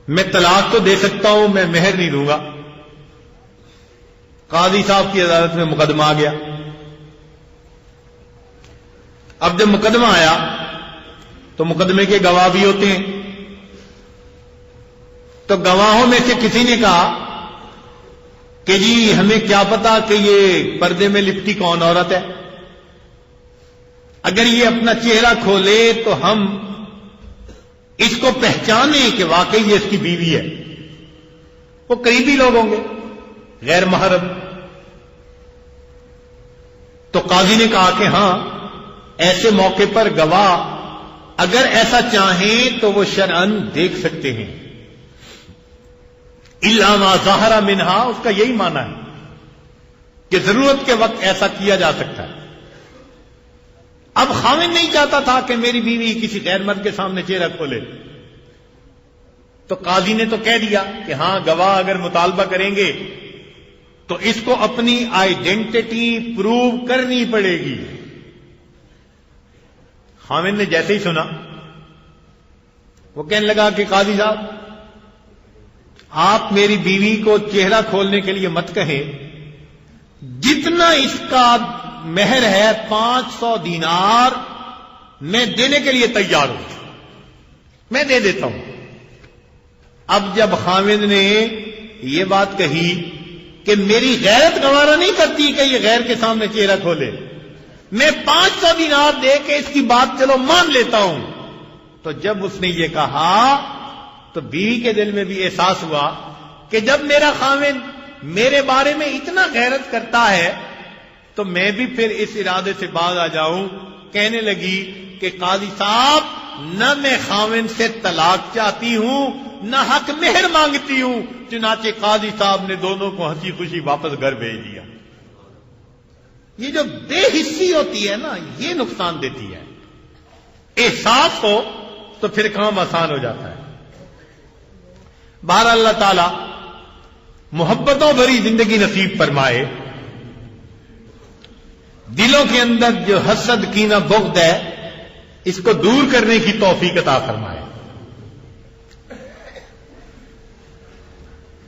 میں طلاق تو دے سکتا ہوں، میں مہر نہیں دوں گا. قاضی صاحب کی عدالت میں مقدمہ آ گیا. اب جب مقدمہ آیا تو مقدمے کے گواہ بھی ہوتے ہیں. تو گواہوں میں سے کسی نے کہا کہ جی ہمیں کیا پتا کہ یہ پردے میں لپٹی کون عورت ہے، اگر یہ اپنا چہرہ کھولے تو ہم اس کو پہچانیں کہ واقعی یہ اس کی بیوی ہے. وہ قریبی لوگ ہوں گے، غیر محرم. تو قاضی نے کہا کہ ہاں، ایسے موقع پر گواہ اگر ایسا چاہیں تو وہ شرعاً دیکھ سکتے ہیں. الا ما ظہر منہا، اس کا یہی معنی ہے کہ ضرورت کے وقت ایسا کیا جا سکتا ہے. اب خاوند نہیں چاہتا تھا کہ میری بیوی کسی غیر مرد کے سامنے چہرہ کھولے، تو قاضی نے تو کہہ دیا کہ ہاں گواہ اگر مطالبہ کریں گے تو اس کو اپنی آئیڈینٹی پروو کرنی پڑے گی. خاوند نے جیسے ہی سنا وہ کہنے لگا کہ قاضی صاحب آپ میری بیوی کو چہرہ کھولنے کے لیے مت کہیں، جتنا اس کا مہر ہے 500 دینار میں دینے کے لیے تیار ہوں، میں دے دیتا ہوں. اب جب خاوند نے یہ بات کہی کہ میری غیرت گوارا نہیں کرتی کہ یہ غیر کے سامنے چہرہ کھولے، میں 500 دینار دے کے اس کی بات چلو مان لیتا ہوں، تو جب اس نے یہ کہا تو بیوی کے دل میں بھی احساس ہوا کہ جب میرا خاوند میرے بارے میں اتنا غیرت کرتا ہے تو میں بھی پھر اس ارادے سے باز آ جاؤں. کہنے لگی کہ قاضی صاحب نہ میں خاوند سے طلاق چاہتی ہوں نہ حق مہر مانگتی ہوں. چنانچہ قاضی صاحب نے دونوں کو ہنسی خوشی واپس گھر بھیج دیا. یہ جو بے حسی ہوتی ہے نا، یہ نقصان دیتی ہے. احساس ہو تو پھر کام آسان ہو جاتا ہے. بہر اللہ تعالی محبتوں بھری زندگی نصیب فرمائے. دلوں کے اندر جو حسد کینہ بغض ہے اس کو دور کرنے کی توفیق عطا فرمائے.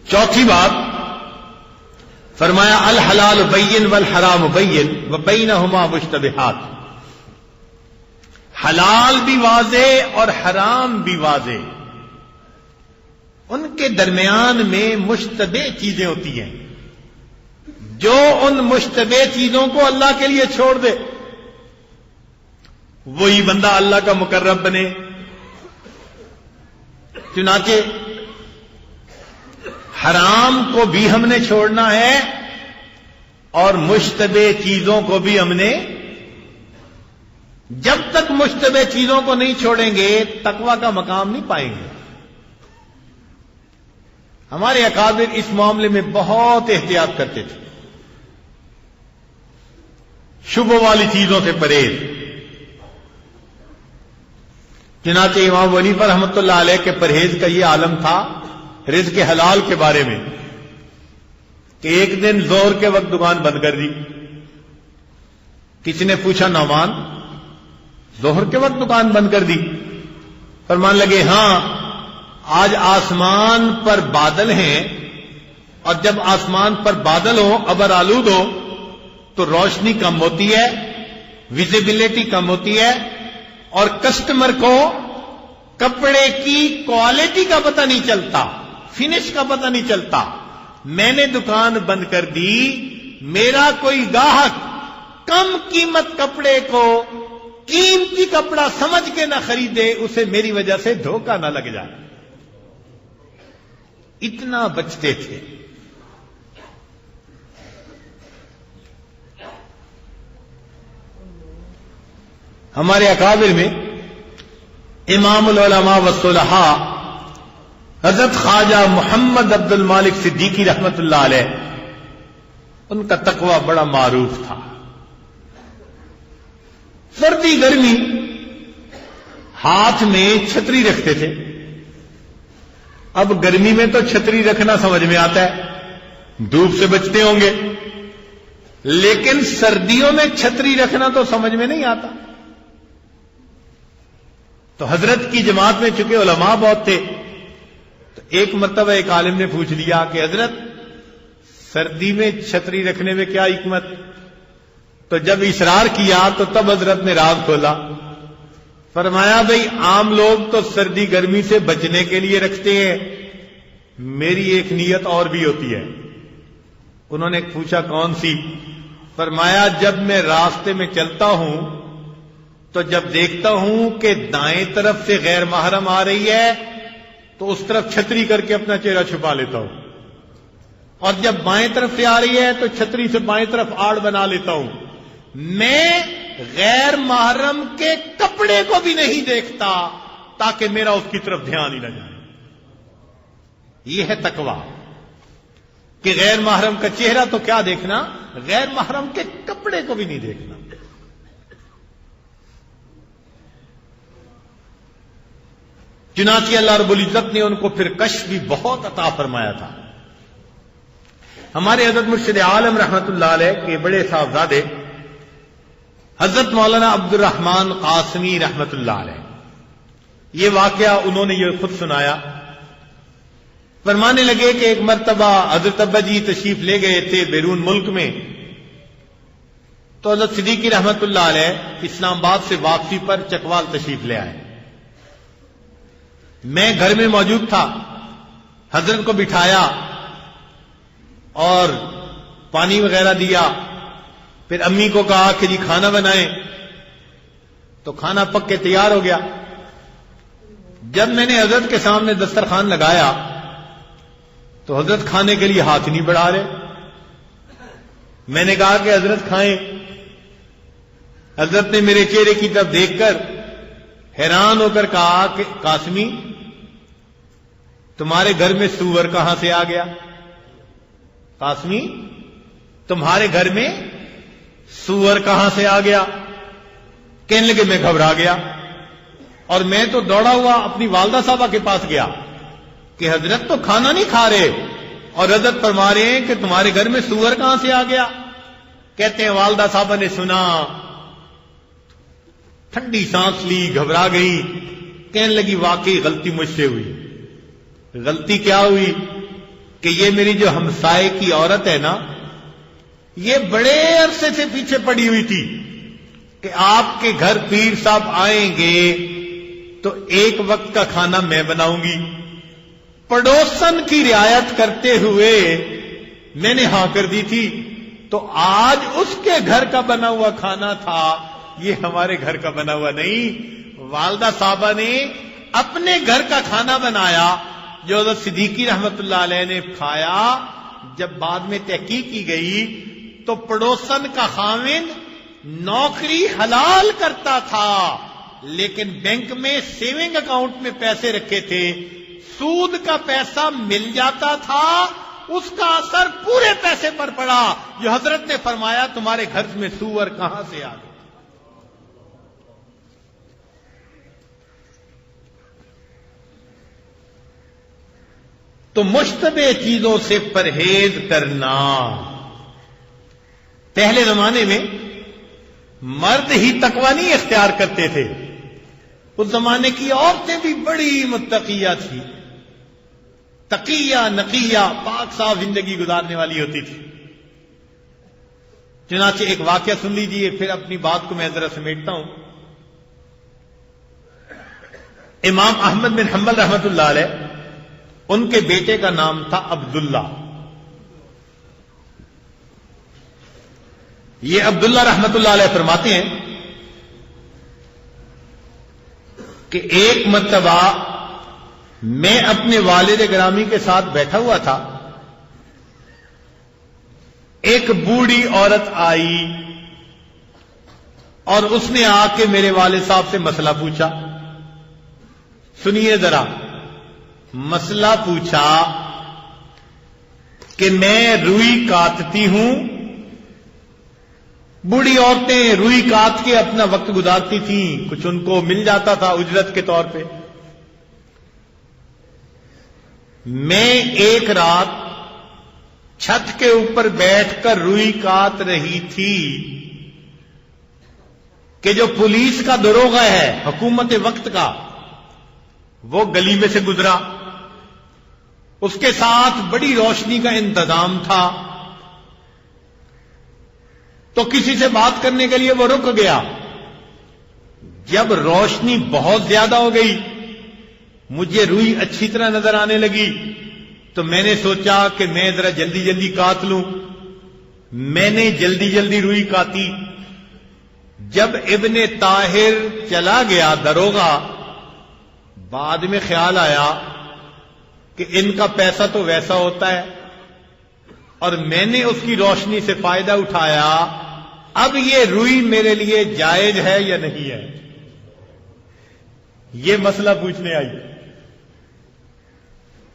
چوتھی بات فرمایا الحلال بین والحرام بین وبینہما مشتبہات. حلال بھی واضح اور حرام بھی واضح، ان کے درمیان میں مشتبہ چیزیں ہوتی ہیں. جو ان مشتبہ چیزوں کو اللہ کے لیے چھوڑ دے وہی بندہ اللہ کا مقرب بنے. چنانچہ حرام کو بھی ہم نے چھوڑنا ہے اور مشتبہ چیزوں کو بھی ہم نے. جب تک مشتبہ چیزوں کو نہیں چھوڑیں گے تقویٰ کا مقام نہیں پائیں گے. ہمارے اکابر اس معاملے میں بہت احتیاط کرتے تھے. شبہ والی چیزوں سے پرہیز. چنانچہ امام حنیفہ رحمۃ اللہ علیہ کے پرہیز کا یہ عالم تھا رزق حلال کے بارے میں کہ ایک دن ظہر کے وقت دکان بند کر دی کسی نے پوچھا نعمان ظہر کے وقت دکان بند کر دی؟ فرمان لگے ہاں، آج آسمان پر بادل ہیں، اور جب آسمان پر بادل ہو، ابر آلود ہو، تو روشنی کم ہوتی ہے، ویزیبلٹی کم ہوتی ہے، اور کسٹمر کو کپڑے کی کوالٹی کا پتہ نہیں چلتا، فنش کا پتہ نہیں چلتا۔ میں نے دکان بند کر دی، میرا کوئی گاہک کم قیمت کپڑے کو قیمتی کپڑا سمجھ کے نہ خریدے، اسے میری وجہ سے دھوکہ نہ لگ جائے۔ اتنا بچتے تھے۔ ہمارے اکابر میں امام العلماء والصلحاء حضرت خواجہ محمد عبد المالک صدیقی رحمت اللہ علیہ، ان کا تقوی بڑا معروف تھا۔ سردی گرمی ہاتھ میں چھتری رکھتے تھے۔ اب گرمی میں تو چھتری رکھنا سمجھ میں آتا ہے، دھوپ سے بچتے ہوں گے، لیکن سردیوں میں چھتری رکھنا تو سمجھ میں نہیں آتا۔ تو حضرت کی جماعت میں چونکہ علماء بہت تھے، تو ایک مرتبہ ایک عالم نے پوچھ لیا کہ حضرت سردی میں چھتری رکھنے میں کیا حکمت؟ تو جب اصرار کیا تو تب حضرت نے راز کھولا، فرمایا بھئی عام لوگ تو سردی گرمی سے بچنے کے لیے رکھتے ہیں، میری ایک نیت اور بھی ہوتی ہے۔ انہوں نے پوچھا کون سی؟ فرمایا جب میں راستے میں چلتا ہوں تو جب دیکھتا ہوں کہ دائیں طرف سے غیر محرم آ رہی ہے تو اس طرف چھتری کر کے اپنا چہرہ چھپا لیتا ہوں، اور جب بائیں طرف سے آ رہی ہے تو چھتری سے بائیں طرف آڑ بنا لیتا ہوں۔ میں غیر محرم کے کپڑے کو بھی نہیں دیکھتا تاکہ میرا اس کی طرف دھیان ہی نہ جائے۔ یہ ہے تقویٰ کہ غیر محرم کا چہرہ تو کیا دیکھنا، غیر محرم کے کپڑے کو بھی نہیں دیکھنا۔ چنانچہ اللہ رب العزت نے ان کو پھر کشف بھی بہت عطا فرمایا تھا۔ ہمارے حضرت مرشد عالم رحمت اللہ علیہ کے بڑے صاحبزادے حضرت مولانا عبد الرحمن قاسمی رحمت اللہ علیہ، یہ واقعہ انہوں نے یہ خود سنایا۔ فرمانے لگے کہ ایک مرتبہ حضرت ابا جی تشریف لے گئے تھے بیرون ملک میں، تو حضرت صدیقی رحمت اللہ علیہ اسلام آباد سے واپسی پر چکوال تشریف لے آئے۔ میں گھر میں موجود تھا، حضرت کو بٹھایا اور پانی وغیرہ دیا، پھر امی کو کہا کہ جی کھانا بنائیں، تو کھانا پک کے تیار ہو گیا۔ جب میں نے حضرت کے سامنے دسترخوان لگایا تو حضرت کھانے کے لیے ہاتھ نہیں بڑھا رہے۔ میں نے کہا کہ حضرت کھائیں۔ حضرت نے میرے چہرے کی طرف دیکھ کر حیران ہو کر کہا کہ قاسمی تمہارے گھر میں سور کہاں سے آ گیا؟ قاسمی تمہارے گھر میں سور کہاں سے آ گیا؟ کہنے لگے میں گھبرا گیا اور میں تو دوڑا ہوا اپنی والدہ صاحبہ کے پاس گیا کہ حضرت تو کھانا نہیں کھا رہے اور حضرت فرما رہے ہیں کہ تمہارے گھر میں سور کہاں سے آ گیا؟ کہتے ہیں والدہ صاحبہ نے سنا، ٹھنڈی سانس لی، گھبرا گئی، کہنے لگی واقعی غلطی مجھ سے ہوئی۔ غلطی کیا ہوئی کہ یہ میری جو ہمسائے کی عورت ہے نا، یہ بڑے عرصے سے پیچھے پڑی ہوئی تھی کہ آپ کے گھر پیر صاحب آئیں گے تو ایک وقت کا کھانا میں بناؤں گی۔ پڑوسن کی رعایت کرتے ہوئے میں نے ہاں کر دی تھی، تو آج اس کے گھر کا بنا ہوا کھانا تھا، یہ ہمارے گھر کا بنا ہوا نہیں۔ والدہ صاحبہ نے اپنے گھر کا کھانا بنایا جو حضرت صدیقی رحمت اللہ علیہ نے کھایا۔ جب بعد میں تحقیق کی گئی تو پڑوسن کا خاوند نوکری حلال کرتا تھا لیکن بینک میں سیونگ اکاؤنٹ میں پیسے رکھے تھے، سود کا پیسہ مل جاتا تھا، اس کا اثر پورے پیسے پر پڑا جو حضرت نے فرمایا تمہارے گھر میں سور کہاں سے آ گئے۔ تو مشتبہ چیزوں سے پرہیز کرنا۔ پہلے زمانے میں مرد ہی تقوی نہیں اختیار کرتے تھے، اس زمانے کی عورتیں بھی بڑی متقیہ تھی، تقیہ نقیہ پاک صاف زندگی گزارنے والی ہوتی تھی۔ چنانچہ ایک واقعہ سن لیجئے، پھر اپنی بات کو میں ذرا سمیٹتا ہوں۔ امام احمد بن حنبل رحمۃ اللہ علیہ، ان کے بیٹے کا نام تھا عبداللہ۔ یہ عبداللہ رحمۃ اللہ علیہ فرماتے ہیں کہ ایک مرتبہ میں اپنے والد گرامی کے ساتھ بیٹھا ہوا تھا، ایک بوڑھی عورت آئی اور اس نے آ کے میرے والد صاحب سے مسئلہ پوچھا۔ سنیے ذرا، مسئلہ پوچھا کہ میں روئی کاٹتی ہوں۔ بوڑھی عورتیں روئی کاٹ کے اپنا وقت گزارتی تھیں، کچھ ان کو مل جاتا تھا اجرت کے طور پہ۔ میں ایک رات چھت کے اوپر بیٹھ کر روئی کاٹ رہی تھی کہ جو پولیس کا داروغہ ہے حکومت وقت کا، وہ گلی میں سے گزرا۔ اس کے ساتھ بڑی روشنی کا انتظام تھا، تو کسی سے بات کرنے کے لیے وہ رک گیا۔ جب روشنی بہت زیادہ ہو گئی، مجھے روئی اچھی طرح نظر آنے لگی، تو میں نے سوچا کہ میں ذرا جلدی جلدی کاٹ لوں۔ میں نے جلدی جلدی روئی کاٹی۔ جب ابن طاہر چلا گیا داروغہ، بعد میں خیال آیا کہ ان کا پیسہ تو ویسا ہوتا ہے، اور میں نے اس کی روشنی سے فائدہ اٹھایا۔ اب یہ روئی میرے لیے جائز ہے یا نہیں ہے؟ یہ مسئلہ پوچھنے آئی۔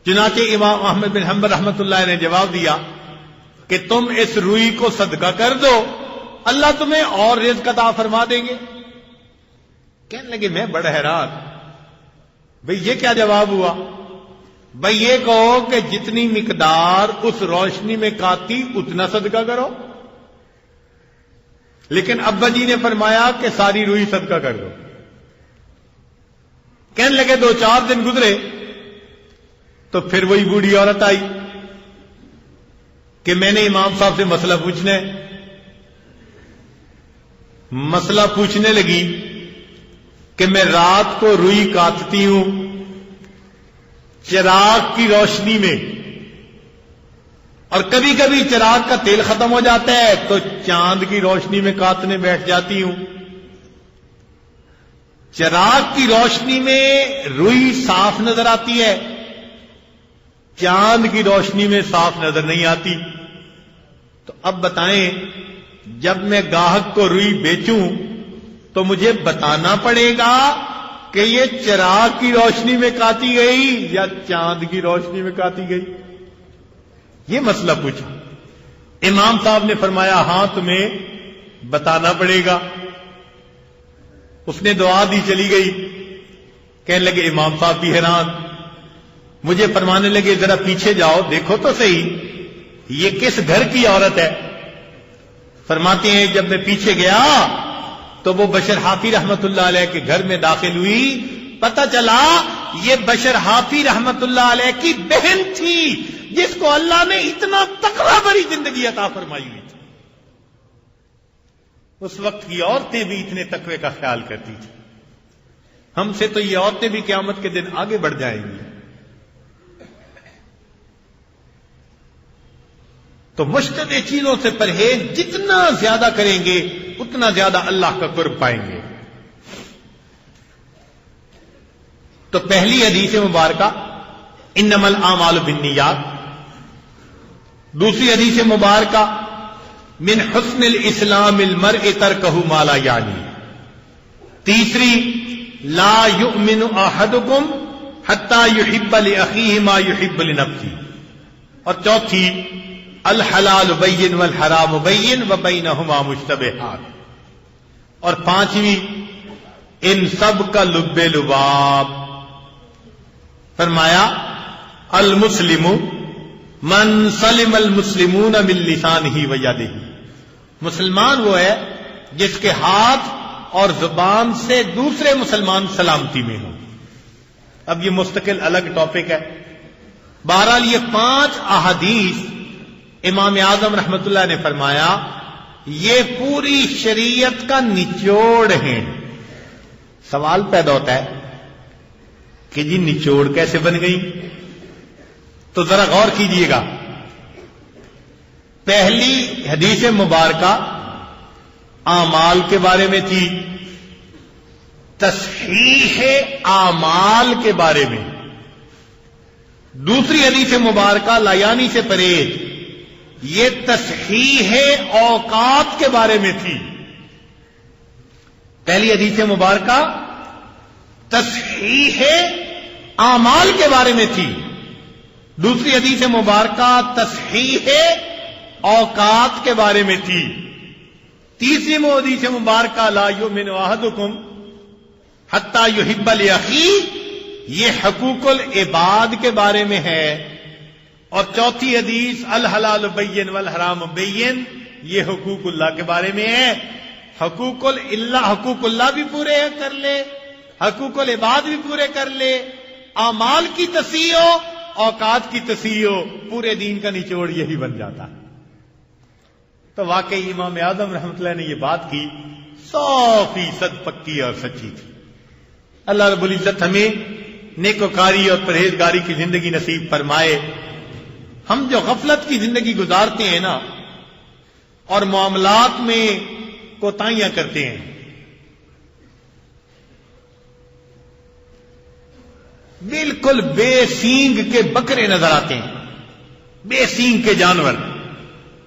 چنانچہ امام احمد بن حنبل رحمۃ اللہ نے جواب دیا کہ تم اس روئی کو صدقہ کر دو، اللہ تمہیں اور رزق عطا فرما دیں گے۔ کہنے لگے میں بڑا حیران، بھئی یہ کیا جواب ہوا؟ بھئی یہ کہو کہ جتنی مقدار اس روشنی میں کاٹی اتنا صدقہ کرو، لیکن ابا جی نے فرمایا کہ ساری روئی صدقہ کر دو۔ کہنے لگے 2-4 دن گزرے تو پھر وہی بوڑھی عورت آئی کہ میں نے امام صاحب سے مسئلہ پوچھنا ہے۔ مسئلہ پوچھنے لگی کہ میں رات کو روئی کاٹتی ہوں چراغ کی روشنی میں، اور کبھی کبھی چراغ کا تیل ختم ہو جاتا ہے تو چاند کی روشنی میں کاٹنے بیٹھ جاتی ہوں۔ چراغ کی روشنی میں روئی صاف نظر آتی ہے، چاند کی روشنی میں صاف نظر نہیں آتی۔ تو اب بتائیں، جب میں گاہک کو روئی بیچوں تو مجھے بتانا پڑے گا کہ یہ چراغ کی روشنی میں کاٹی گئی یا چاند کی روشنی میں کاٹی گئی؟ یہ مسئلہ پوچھا۔ امام صاحب نے فرمایا ہاں تمہیں بتانا پڑے گا۔ اس نے دعا دی، چلی گئی۔ کہنے لگے امام صاحب بھی حیران، مجھے فرمانے لگے ذرا پیچھے جاؤ دیکھو تو صحیح یہ کس گھر کی عورت ہے۔ فرماتے ہیں جب میں پیچھے گیا تو وہ بشر حافی رحمت اللہ علیہ کے گھر میں داخل ہوئی، پتہ چلا یہ بشر حافی رحمت اللہ علیہ کی بہن تھی جس کو اللہ نے اتنا تقوی بھری زندگی عطا فرمائی ہوئی تھی۔ اس وقت کی عورتیں بھی اتنے تقوی کا خیال کرتی تھی۔ ہم سے تو یہ عورتیں بھی قیامت کے دن آگے بڑھ جائیں گی۔ تو مشتبہ چیزوں سے پرہیز جتنا زیادہ کریں گے اتنا زیادہ اللہ کا قرب پائیں گے۔ تو پہلی حدیث مبارکہ انما الاعمال بالنیات، دوسری حدیث مبارکہ من حسن الاسلام المرء ترکہ ما لا یعنی، تیسری لا یؤمن احدکم حتی یحب لاخیہ ما یحب لنفسہ، اور چوتھی الحلال بین والحرام بین وبینہما مشتبہات، اور پانچویں ان سب کا لب لباب۔ فرمایا المسلم من سلم المسلمون من لسانہ و یدہ، مسلمان وہ ہے جس کے ہاتھ اور زبان سے دوسرے مسلمان سلامتی میں ہوں. اب یہ مستقل الگ ٹاپک ہے. بہرحال یہ 5 احادیث امام اعظم رحمت اللہ نے فرمایا یہ پوری شریعت کا نچوڑ ہیں. سوال پیدا ہوتا ہے کہ جی نچوڑ کیسے بن گئی؟ تو ذرا غور کیجئے گا. پہلی حدیث مبارکہ اعمال کے بارے میں تھی، تصحیح اعمال کے بارے میں. دوسری حدیث مبارکہ لایانی سے پرہیز، یہ تصحیح اوقات کے بارے میں تھی. پہلی حدیث مبارکہ تصحیح اعمال کے بارے میں تھی، دوسری حدیث مبارکہ تصحیح اوقات کے بارے میں تھی. تیسری حدیث مبارکہ لا یؤمن احدکم حتی یحب لاخیہ، یہ حقوق العباد کے بارے میں ہے. اور چوتھی حدیث الحلال بین والحرام بین، یہ حقوق اللہ کے بارے میں ہے. حقوق اللہ بھی پورے کر لے، حقوق العباد بھی پورے کر لے، اعمال کی تصحیح ہو، اوقات کی تصحیح ہو، پورے دین کا نچوڑ یہی بن جاتا ہے. تو واقعی امام اعظم رحمۃ اللہ نے یہ بات کی 100% پکی اور سچی تھی. اللہ رب العزت ہمیں نیکوکاری اور پرہیزگاری کی زندگی نصیب فرمائے. ہم جو غفلت کی زندگی گزارتے ہیں نا اور معاملات میں کوتاہیاں کرتے ہیں، بالکل بے سینگ کے بکرے نظر آتے ہیں، بے سینگ کے جانور،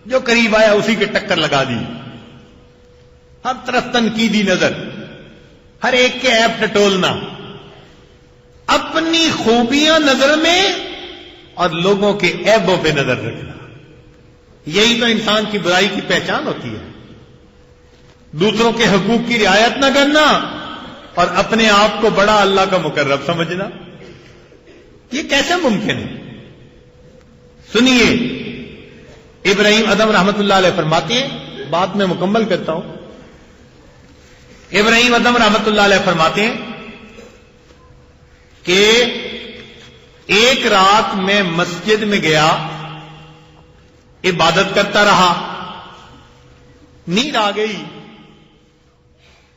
جو قریب آیا اسی کے ٹکر لگا دی. ہر طرف تنقیدی نظر، ہر ایک کے عیب ٹٹولنا، اپنی خوبیاں نظر میں اور لوگوں کے عیبوں پہ نظر رکھنا. یہی تو انسان کی برائی کی پہچان ہوتی ہے. دوسروں کے حقوق کی رعایت نہ کرنا اور اپنے آپ کو بڑا اللہ کا مقرب سمجھنا، یہ کیسے ممکن ہے؟ سنیے، ابراہیم ادم رحمت اللہ علیہ فرماتے ہیں، بات میں مکمل کرتا ہوں. ابراہیم ادم رحمت اللہ علیہ فرماتے ہیں کہ ایک رات میں مسجد میں گیا، عبادت کرتا رہا، نیند آ گئی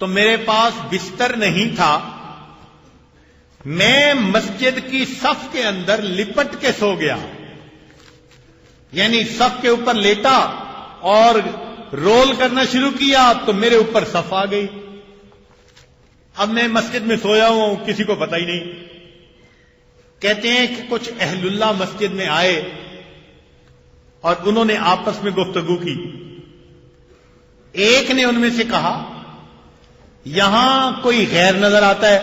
تو میرے پاس بستر نہیں تھا. میں مسجد کی صف کے اندر لپٹ کے سو گیا، یعنی صف کے اوپر لیٹا اور رول کرنا شروع کیا تو میرے اوپر صف آ گئی. اب میں مسجد میں سویا ہوں، کسی کو پتہ ہی نہیں. کہتے ہیں کہ کچھ اہل اللہ مسجد میں آئے اور انہوں نے آپس میں گفتگو کی. ایک نے ان میں سے کہا یہاں کوئی غیر نظر آتا ہے؟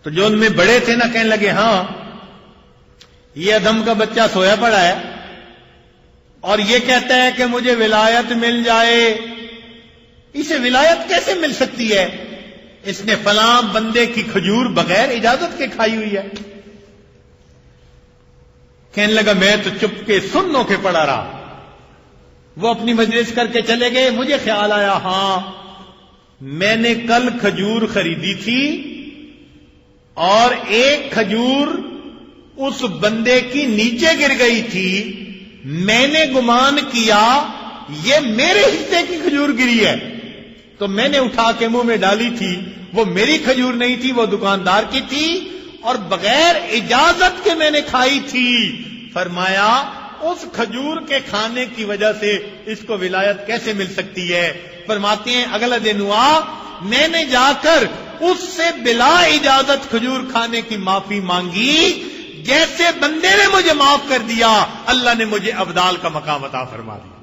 تو جو ان میں بڑے تھے نا کہنے لگے ہاں، یہ ادم کا بچہ سویا پڑا ہے اور یہ کہتا ہے کہ مجھے ولایت مل جائے. اسے ولایت کیسے مل سکتی ہے؟ اس نے فلاں بندے کی کھجور بغیر اجازت کے کھائی ہوئی ہے. کہنے لگا میں تو چپ کے سنوں کے پڑا رہا. وہ اپنی مجلس کر کے چلے گئے. مجھے خیال آیا ہاں میں نے کل کھجور خریدی تھی اور ایک کھجور اس بندے کی نیچے گر گئی تھی. میں نے گمان کیا یہ میرے حصے کی کھجور گری ہے تو میں نے اٹھا کے منہ میں ڈالی تھی. وہ میری کھجور نہیں تھی، وہ دکاندار کی تھی اور بغیر اجازت کے میں نے کھائی تھی. فرمایا اس کھجور کے کھانے کی وجہ سے اس کو ولایت کیسے مل سکتی ہے؟ فرماتے ہیں اگلا دن ہوا، میں نے جا کر اس سے بلا اجازت کھجور کھانے کی معافی مانگی. جیسے بندے نے مجھے معاف کر دیا، اللہ نے مجھے ابدال کا مقام عطا فرما دیا.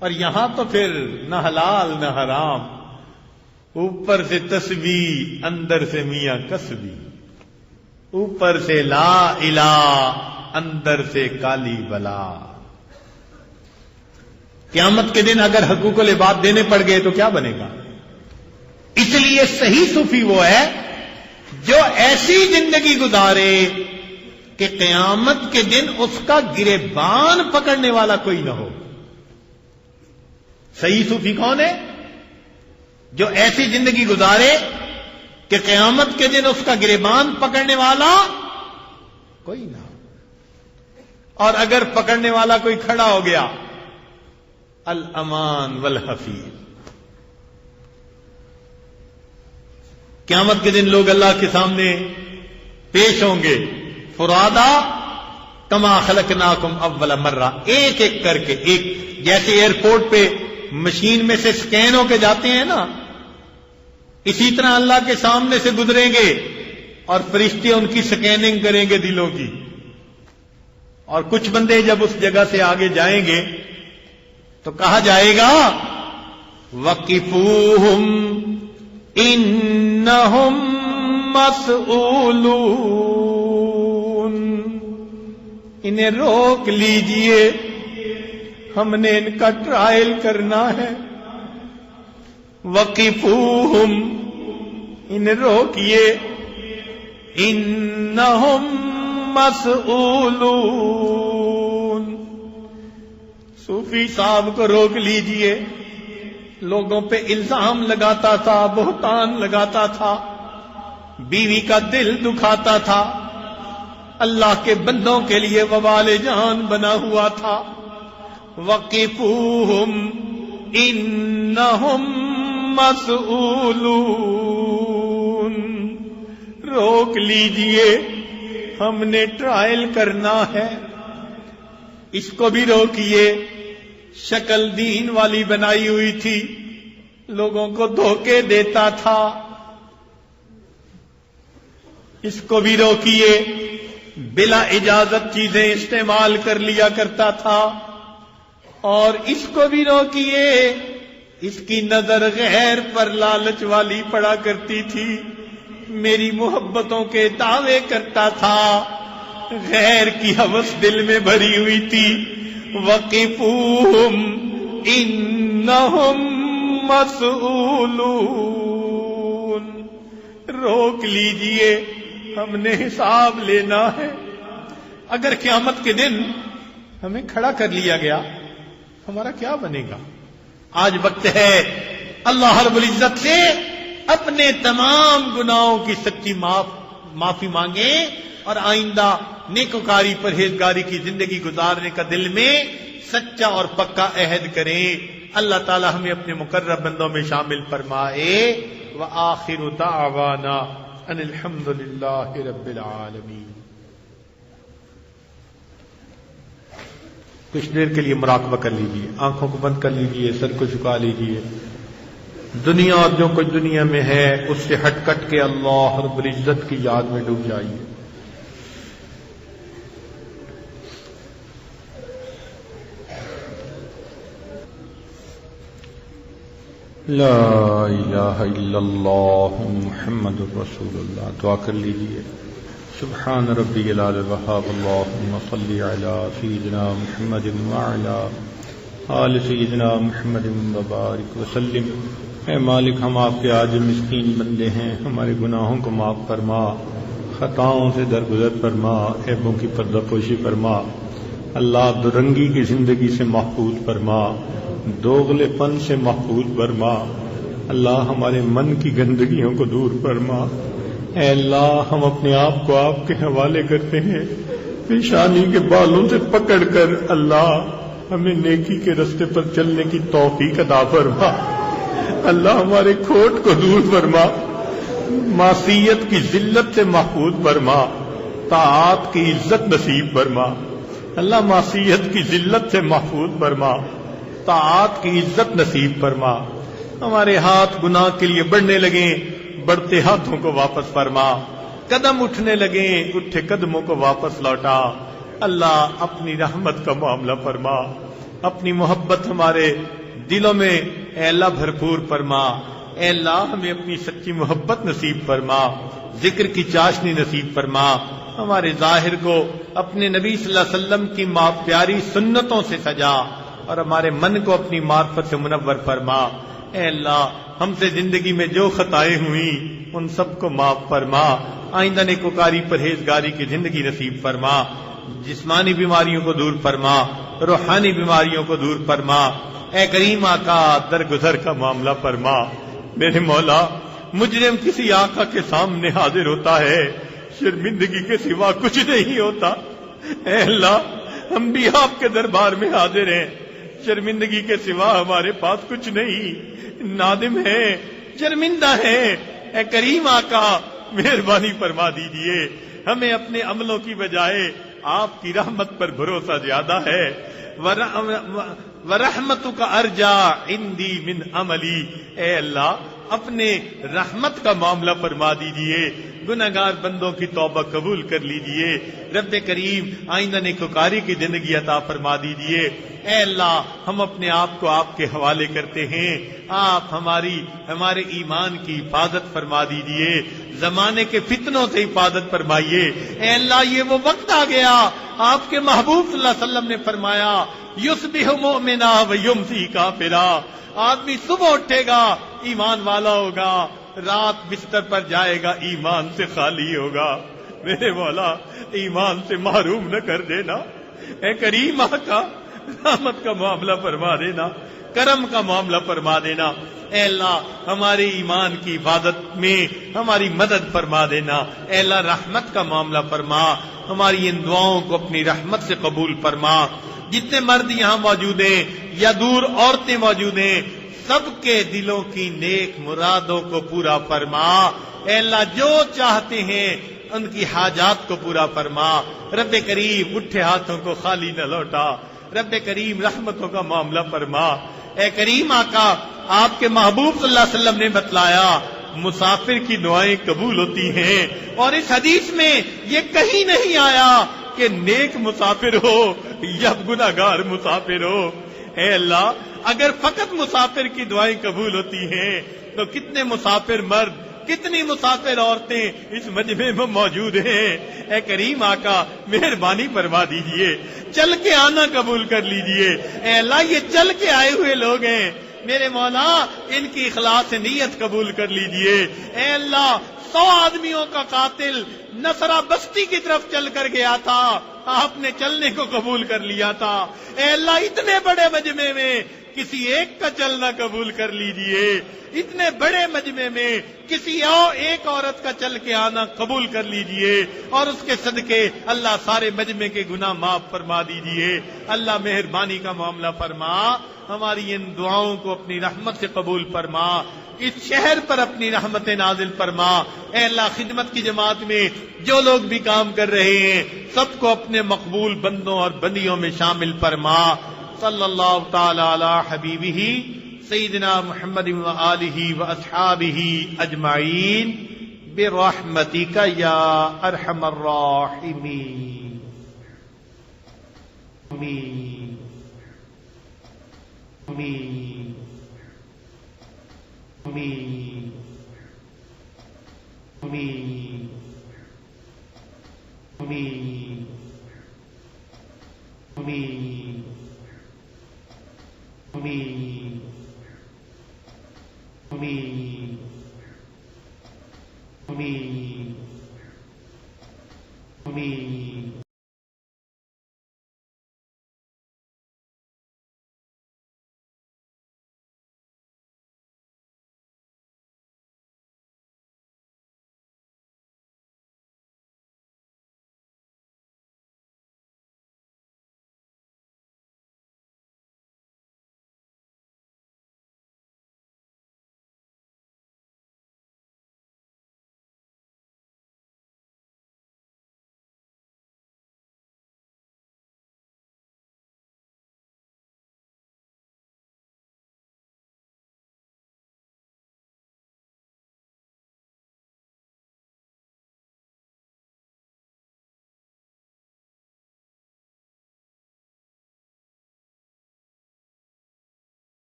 اور یہاں تو پھر نہ حلال نہ حرام، اوپر سے تسبیح اندر سے میاں کسبی، اوپر سے لا الہ اندر سے کالی بلا. قیامت کے دن اگر حقوق العباد دینے پڑ گئے تو کیا بنے گا؟ اس لیے صحیح صوفی وہ ہے جو ایسی زندگی گزارے کہ قیامت کے دن اس کا گریبان پکڑنے والا کوئی نہ ہو. صحیح صوفی کون ہے؟ جو ایسی زندگی گزارے کہ قیامت کے دن اس کا گریبان پکڑنے والا کوئی نہ ہو. اور اگر پکڑنے والا کوئی کھڑا ہو گیا، الامان والحفیظ. قیامت کے دن لوگ اللہ کے سامنے پیش ہوں گے فرادا کما خلقناکم اول مرہ، ایک ایک کر کے. ایک جیسے ایئرپورٹ پہ مشین میں سے سکین ہو کے جاتے ہیں نا، اسی طرح اللہ کے سامنے سے گزریں گے اور فرشتے ان کی سکیننگ کریں گے دلوں کی. اور کچھ بندے جب اس جگہ سے آگے جائیں گے تو کہا جائے گا وَقِفُوهُمْ إِنَّهُمْ مَسْئُولُونَ، انہیں روک لیجئے، ہم نے ان کا ٹرائل کرنا ہے. وَقِفُوهُمْ، انہیں روکیے، إِنَّهُمْ مسئولون. صوفی صاحب کو روک لیجئے، لوگوں پہ الزام لگاتا تھا، بہتان لگاتا تھا، بیوی کا دل دکھاتا تھا، اللہ کے بندوں کے لیے وبال جان بنا ہوا تھا. وقفوہم انہم مسئولون، روک لیجئے، ہم نے ٹرائل کرنا ہے. اس کو بھی روکیے، شکل دین والی بنائی ہوئی تھی، لوگوں کو دھوکے دیتا تھا. اس کو بھی روکیے، بلا اجازت چیزیں استعمال کر لیا کرتا تھا. اور اس کو بھی روکیے، اس کی نظر غیر پر لالچ والی پڑا کرتی تھی، میری محبتوں کے دعوے کرتا تھا، غیر کی ہوس دل میں بھری ہوئی تھی. وقفوہم انہم مسئولون، روک لیجئے، ہم نے حساب لینا ہے. اگر قیامت کے دن ہمیں کھڑا کر لیا گیا ہمارا کیا بنے گا؟ آج وقت ہے اللہ رب العزت سے اپنے تمام گناہوں کی سچی معافی مانگیں اور آئندہ نیکوکاری پرہیزگاری کی زندگی گزارنے کا دل میں سچا اور پکا عہد کریں. اللہ تعالی ہمیں اپنے مقرب بندوں میں شامل فرمائے. وآخر دعوانا ان الحمد للہ رب العالمین. کچھ دیر کے لیے مراقبہ کر لیجیے، آنکھوں کو بند کر لیجیے، سر کو جھکا لیجیے. دنیا اور جو کچھ دنیا میں ہے اس سے ہٹ کٹ کے اللہ رب العزت کی یاد میں ڈوب جائیے. لا الہ الا اللہ محمد رسول اللہ. دعا کر لیجیے. سبحان ربی العلی الوہاب اللہم صلی علی سیدنا محمد وعلی آل سیدنا محمد وبارک وسلم. اے مالک، ہم آپ کے عاجز مسکین بندے ہیں، ہمارے گناہوں کو معاف فرما، خطاؤں سے درگزر فرما، عیبوں کی پردہ پوشی فرما. اللہ درنگی کی زندگی سے محفوظ فرما، دوغلے پن سے محفوظ فرما. اللہ ہمارے من کی گندگیوں کو دور فرما. اے اللہ، ہم اپنے آپ کو آپ کے حوالے کرتے ہیں، پیشانی کے بالوں سے پکڑ کر اللہ ہمیں نیکی کے رستے پر چلنے کی توفیق عطا فرما. اللہ ہمارے کھوٹ کو دور فرما، معصیت کی ذلت سے محفوظ فرما، طاعات کی عزت نصیب فرما. اللہ معصیت کی ذلت سے محفوظ فرما، طاعات کی عزت نصیب فرما. ہمارے ہاتھ گناہ کے لیے بڑھنے لگیں، بڑھتے ہاتھوں کو واپس فرما. قدم اٹھنے لگیں، اٹھے قدموں کو واپس لوٹا. اللہ اپنی رحمت کا معاملہ فرما، اپنی محبت ہمارے دلوں میں اے اللہ بھرپور فرما. اے اللہ ہمیں اپنی سچی محبت نصیب فرما، ذکر کی چاشنی نصیب فرما. ہمارے ظاہر کو اپنے نبی صلی اللہ علیہ وسلم کی پیاری سنتوں سے سجا اور ہمارے من کو اپنی معرفت سے منور فرما. اے اللہ ہم سے زندگی میں جو خطائیں ہوئیں ان سب کو معاف فرما. آئندہ نیکوکاری پرہیزگاری کی زندگی نصیب فرما، جسمانی بیماریوں کو دور فرما، روحانی بیماریوں کو دور فرما۔ اے کریم آقا درگزر کا معاملہ فرما۔ میرے مولا مجرم کسی آقا کے سامنے حاضر ہوتا ہے، شرمندگی کے سوا کچھ نہیں ہوتا۔ اے اللہ ہم بھی آپ کے دربار میں حاضر ہیں، شرمندگی کے سوا ہمارے پاس کچھ نہیں، نادم ہے، شرمندہ ہے۔ اے کریم آقا مہربانی فرما دیجئے، ہمیں اپنے عملوں کی بجائے آپ کی رحمت پر بھروسہ زیادہ ہے۔ وَرَحْمَتُكَ أَرْجَى عِنْدِي مِنْ عَمَلِي، اے اللہ اپنے رحمت کا معاملہ فرما دیجئے، گناہگار بندوں کی توبہ قبول کر لیجئے۔ رب کریم آئندہ نیکوکاری کی زندگی عطا فرما دیجئے۔ اے اللہ ہم اپنے آپ کو آپ کے حوالے کرتے ہیں، آپ ہمارے ایمان کی حفاظت فرما دیجئے، زمانے کے فتنوں سے حفاظت فرمائیے۔ اے اللہ یہ وہ وقت آ گیا، آپ کے محبوب صلی اللہ علیہ وسلم نے فرمایا یصبح مؤمنا ویمسی کافرا، آدمی صبح اٹھے گا ایمان والا ہوگا، رات بستر پر جائے گا ایمان سے خالی ہوگا۔ میرے مولا ایمان سے محروم نہ کر دینا، اے کریم آقا رحمت کا معاملہ فرما دینا، کرم کا معاملہ فرما دینا۔ اے اللہ ہمارے ایمان کی حفاظت میں ہماری مدد فرما دینا۔ اے اللہ رحمت کا معاملہ فرما، ہماری ان دعاؤں کو اپنی رحمت سے قبول فرما۔ جتنے مرد یہاں موجود ہیں یا دور عورتیں موجود ہیں، سب کے دلوں کی نیک مرادوں کو پورا فرما۔ اے اللہ جو چاہتے ہیں ان کی حاجات کو پورا فرما۔ رب کریم اٹھے ہاتھوں کو خالی نہ لوٹا، رب کریم رحمتوں کا معاملہ فرما۔ اے کریم آقا آپ کے محبوب صلی اللہ علیہ وسلم نے بتلایا مسافر کی دعائیں قبول ہوتی ہیں، اور اس حدیث میں یہ کہیں نہیں آیا کہ نیک مسافر ہو یا گناہگار مسافر ہو۔ اے اللہ اگر فقط مسافر کی دعائیں قبول ہوتی ہیں تو کتنے مسافر مرد، کتنی مسافر عورتیں اس مجمع میں موجود ہیں۔ اے کریم آقا مہربانی فرما دیجئے، چل کے آنا قبول کر لیجئے۔ اے اللہ یہ چل کے آئے ہوئے لوگ ہیں، میرے مولا ان کی اخلاص نیت قبول کر لیجئے۔ اے اللہ 100 آدمیوں کا قاتل نصرہ بستی کی طرف چل کر گیا تھا، آپ نے چلنے کو قبول کر لیا تھا۔ اے اللہ اتنے بڑے مجمع میں کسی ایک کا چلنا قبول کر لیجئے، اتنے بڑے مجمع میں کسی اور ایک عورت کا چل کے آنا قبول کر لیجئے، اور اس کے صدقے اللہ سارے مجمع کے گناہ معاف فرما دیجئے۔ اللہ مہربانی کا معاملہ فرما، ہماری ان دعاؤں کو اپنی رحمت سے قبول فرما، اس شہر پر اپنی رحمت نازل فرما۔ اے اللہ خدمت کی جماعت میں جو لوگ بھی کام کر رہے ہیں سب کو اپنے مقبول بندوں اور بندیوں میں شامل فرما۔ صلی اللہ تعالی علی حبیبہ سیدنا محمد و آلہ و اصحابہ اجمعین برحمتک یا ارحم الراحمین۔ آمین آمین آمین آمین آمین آمین آمین آمین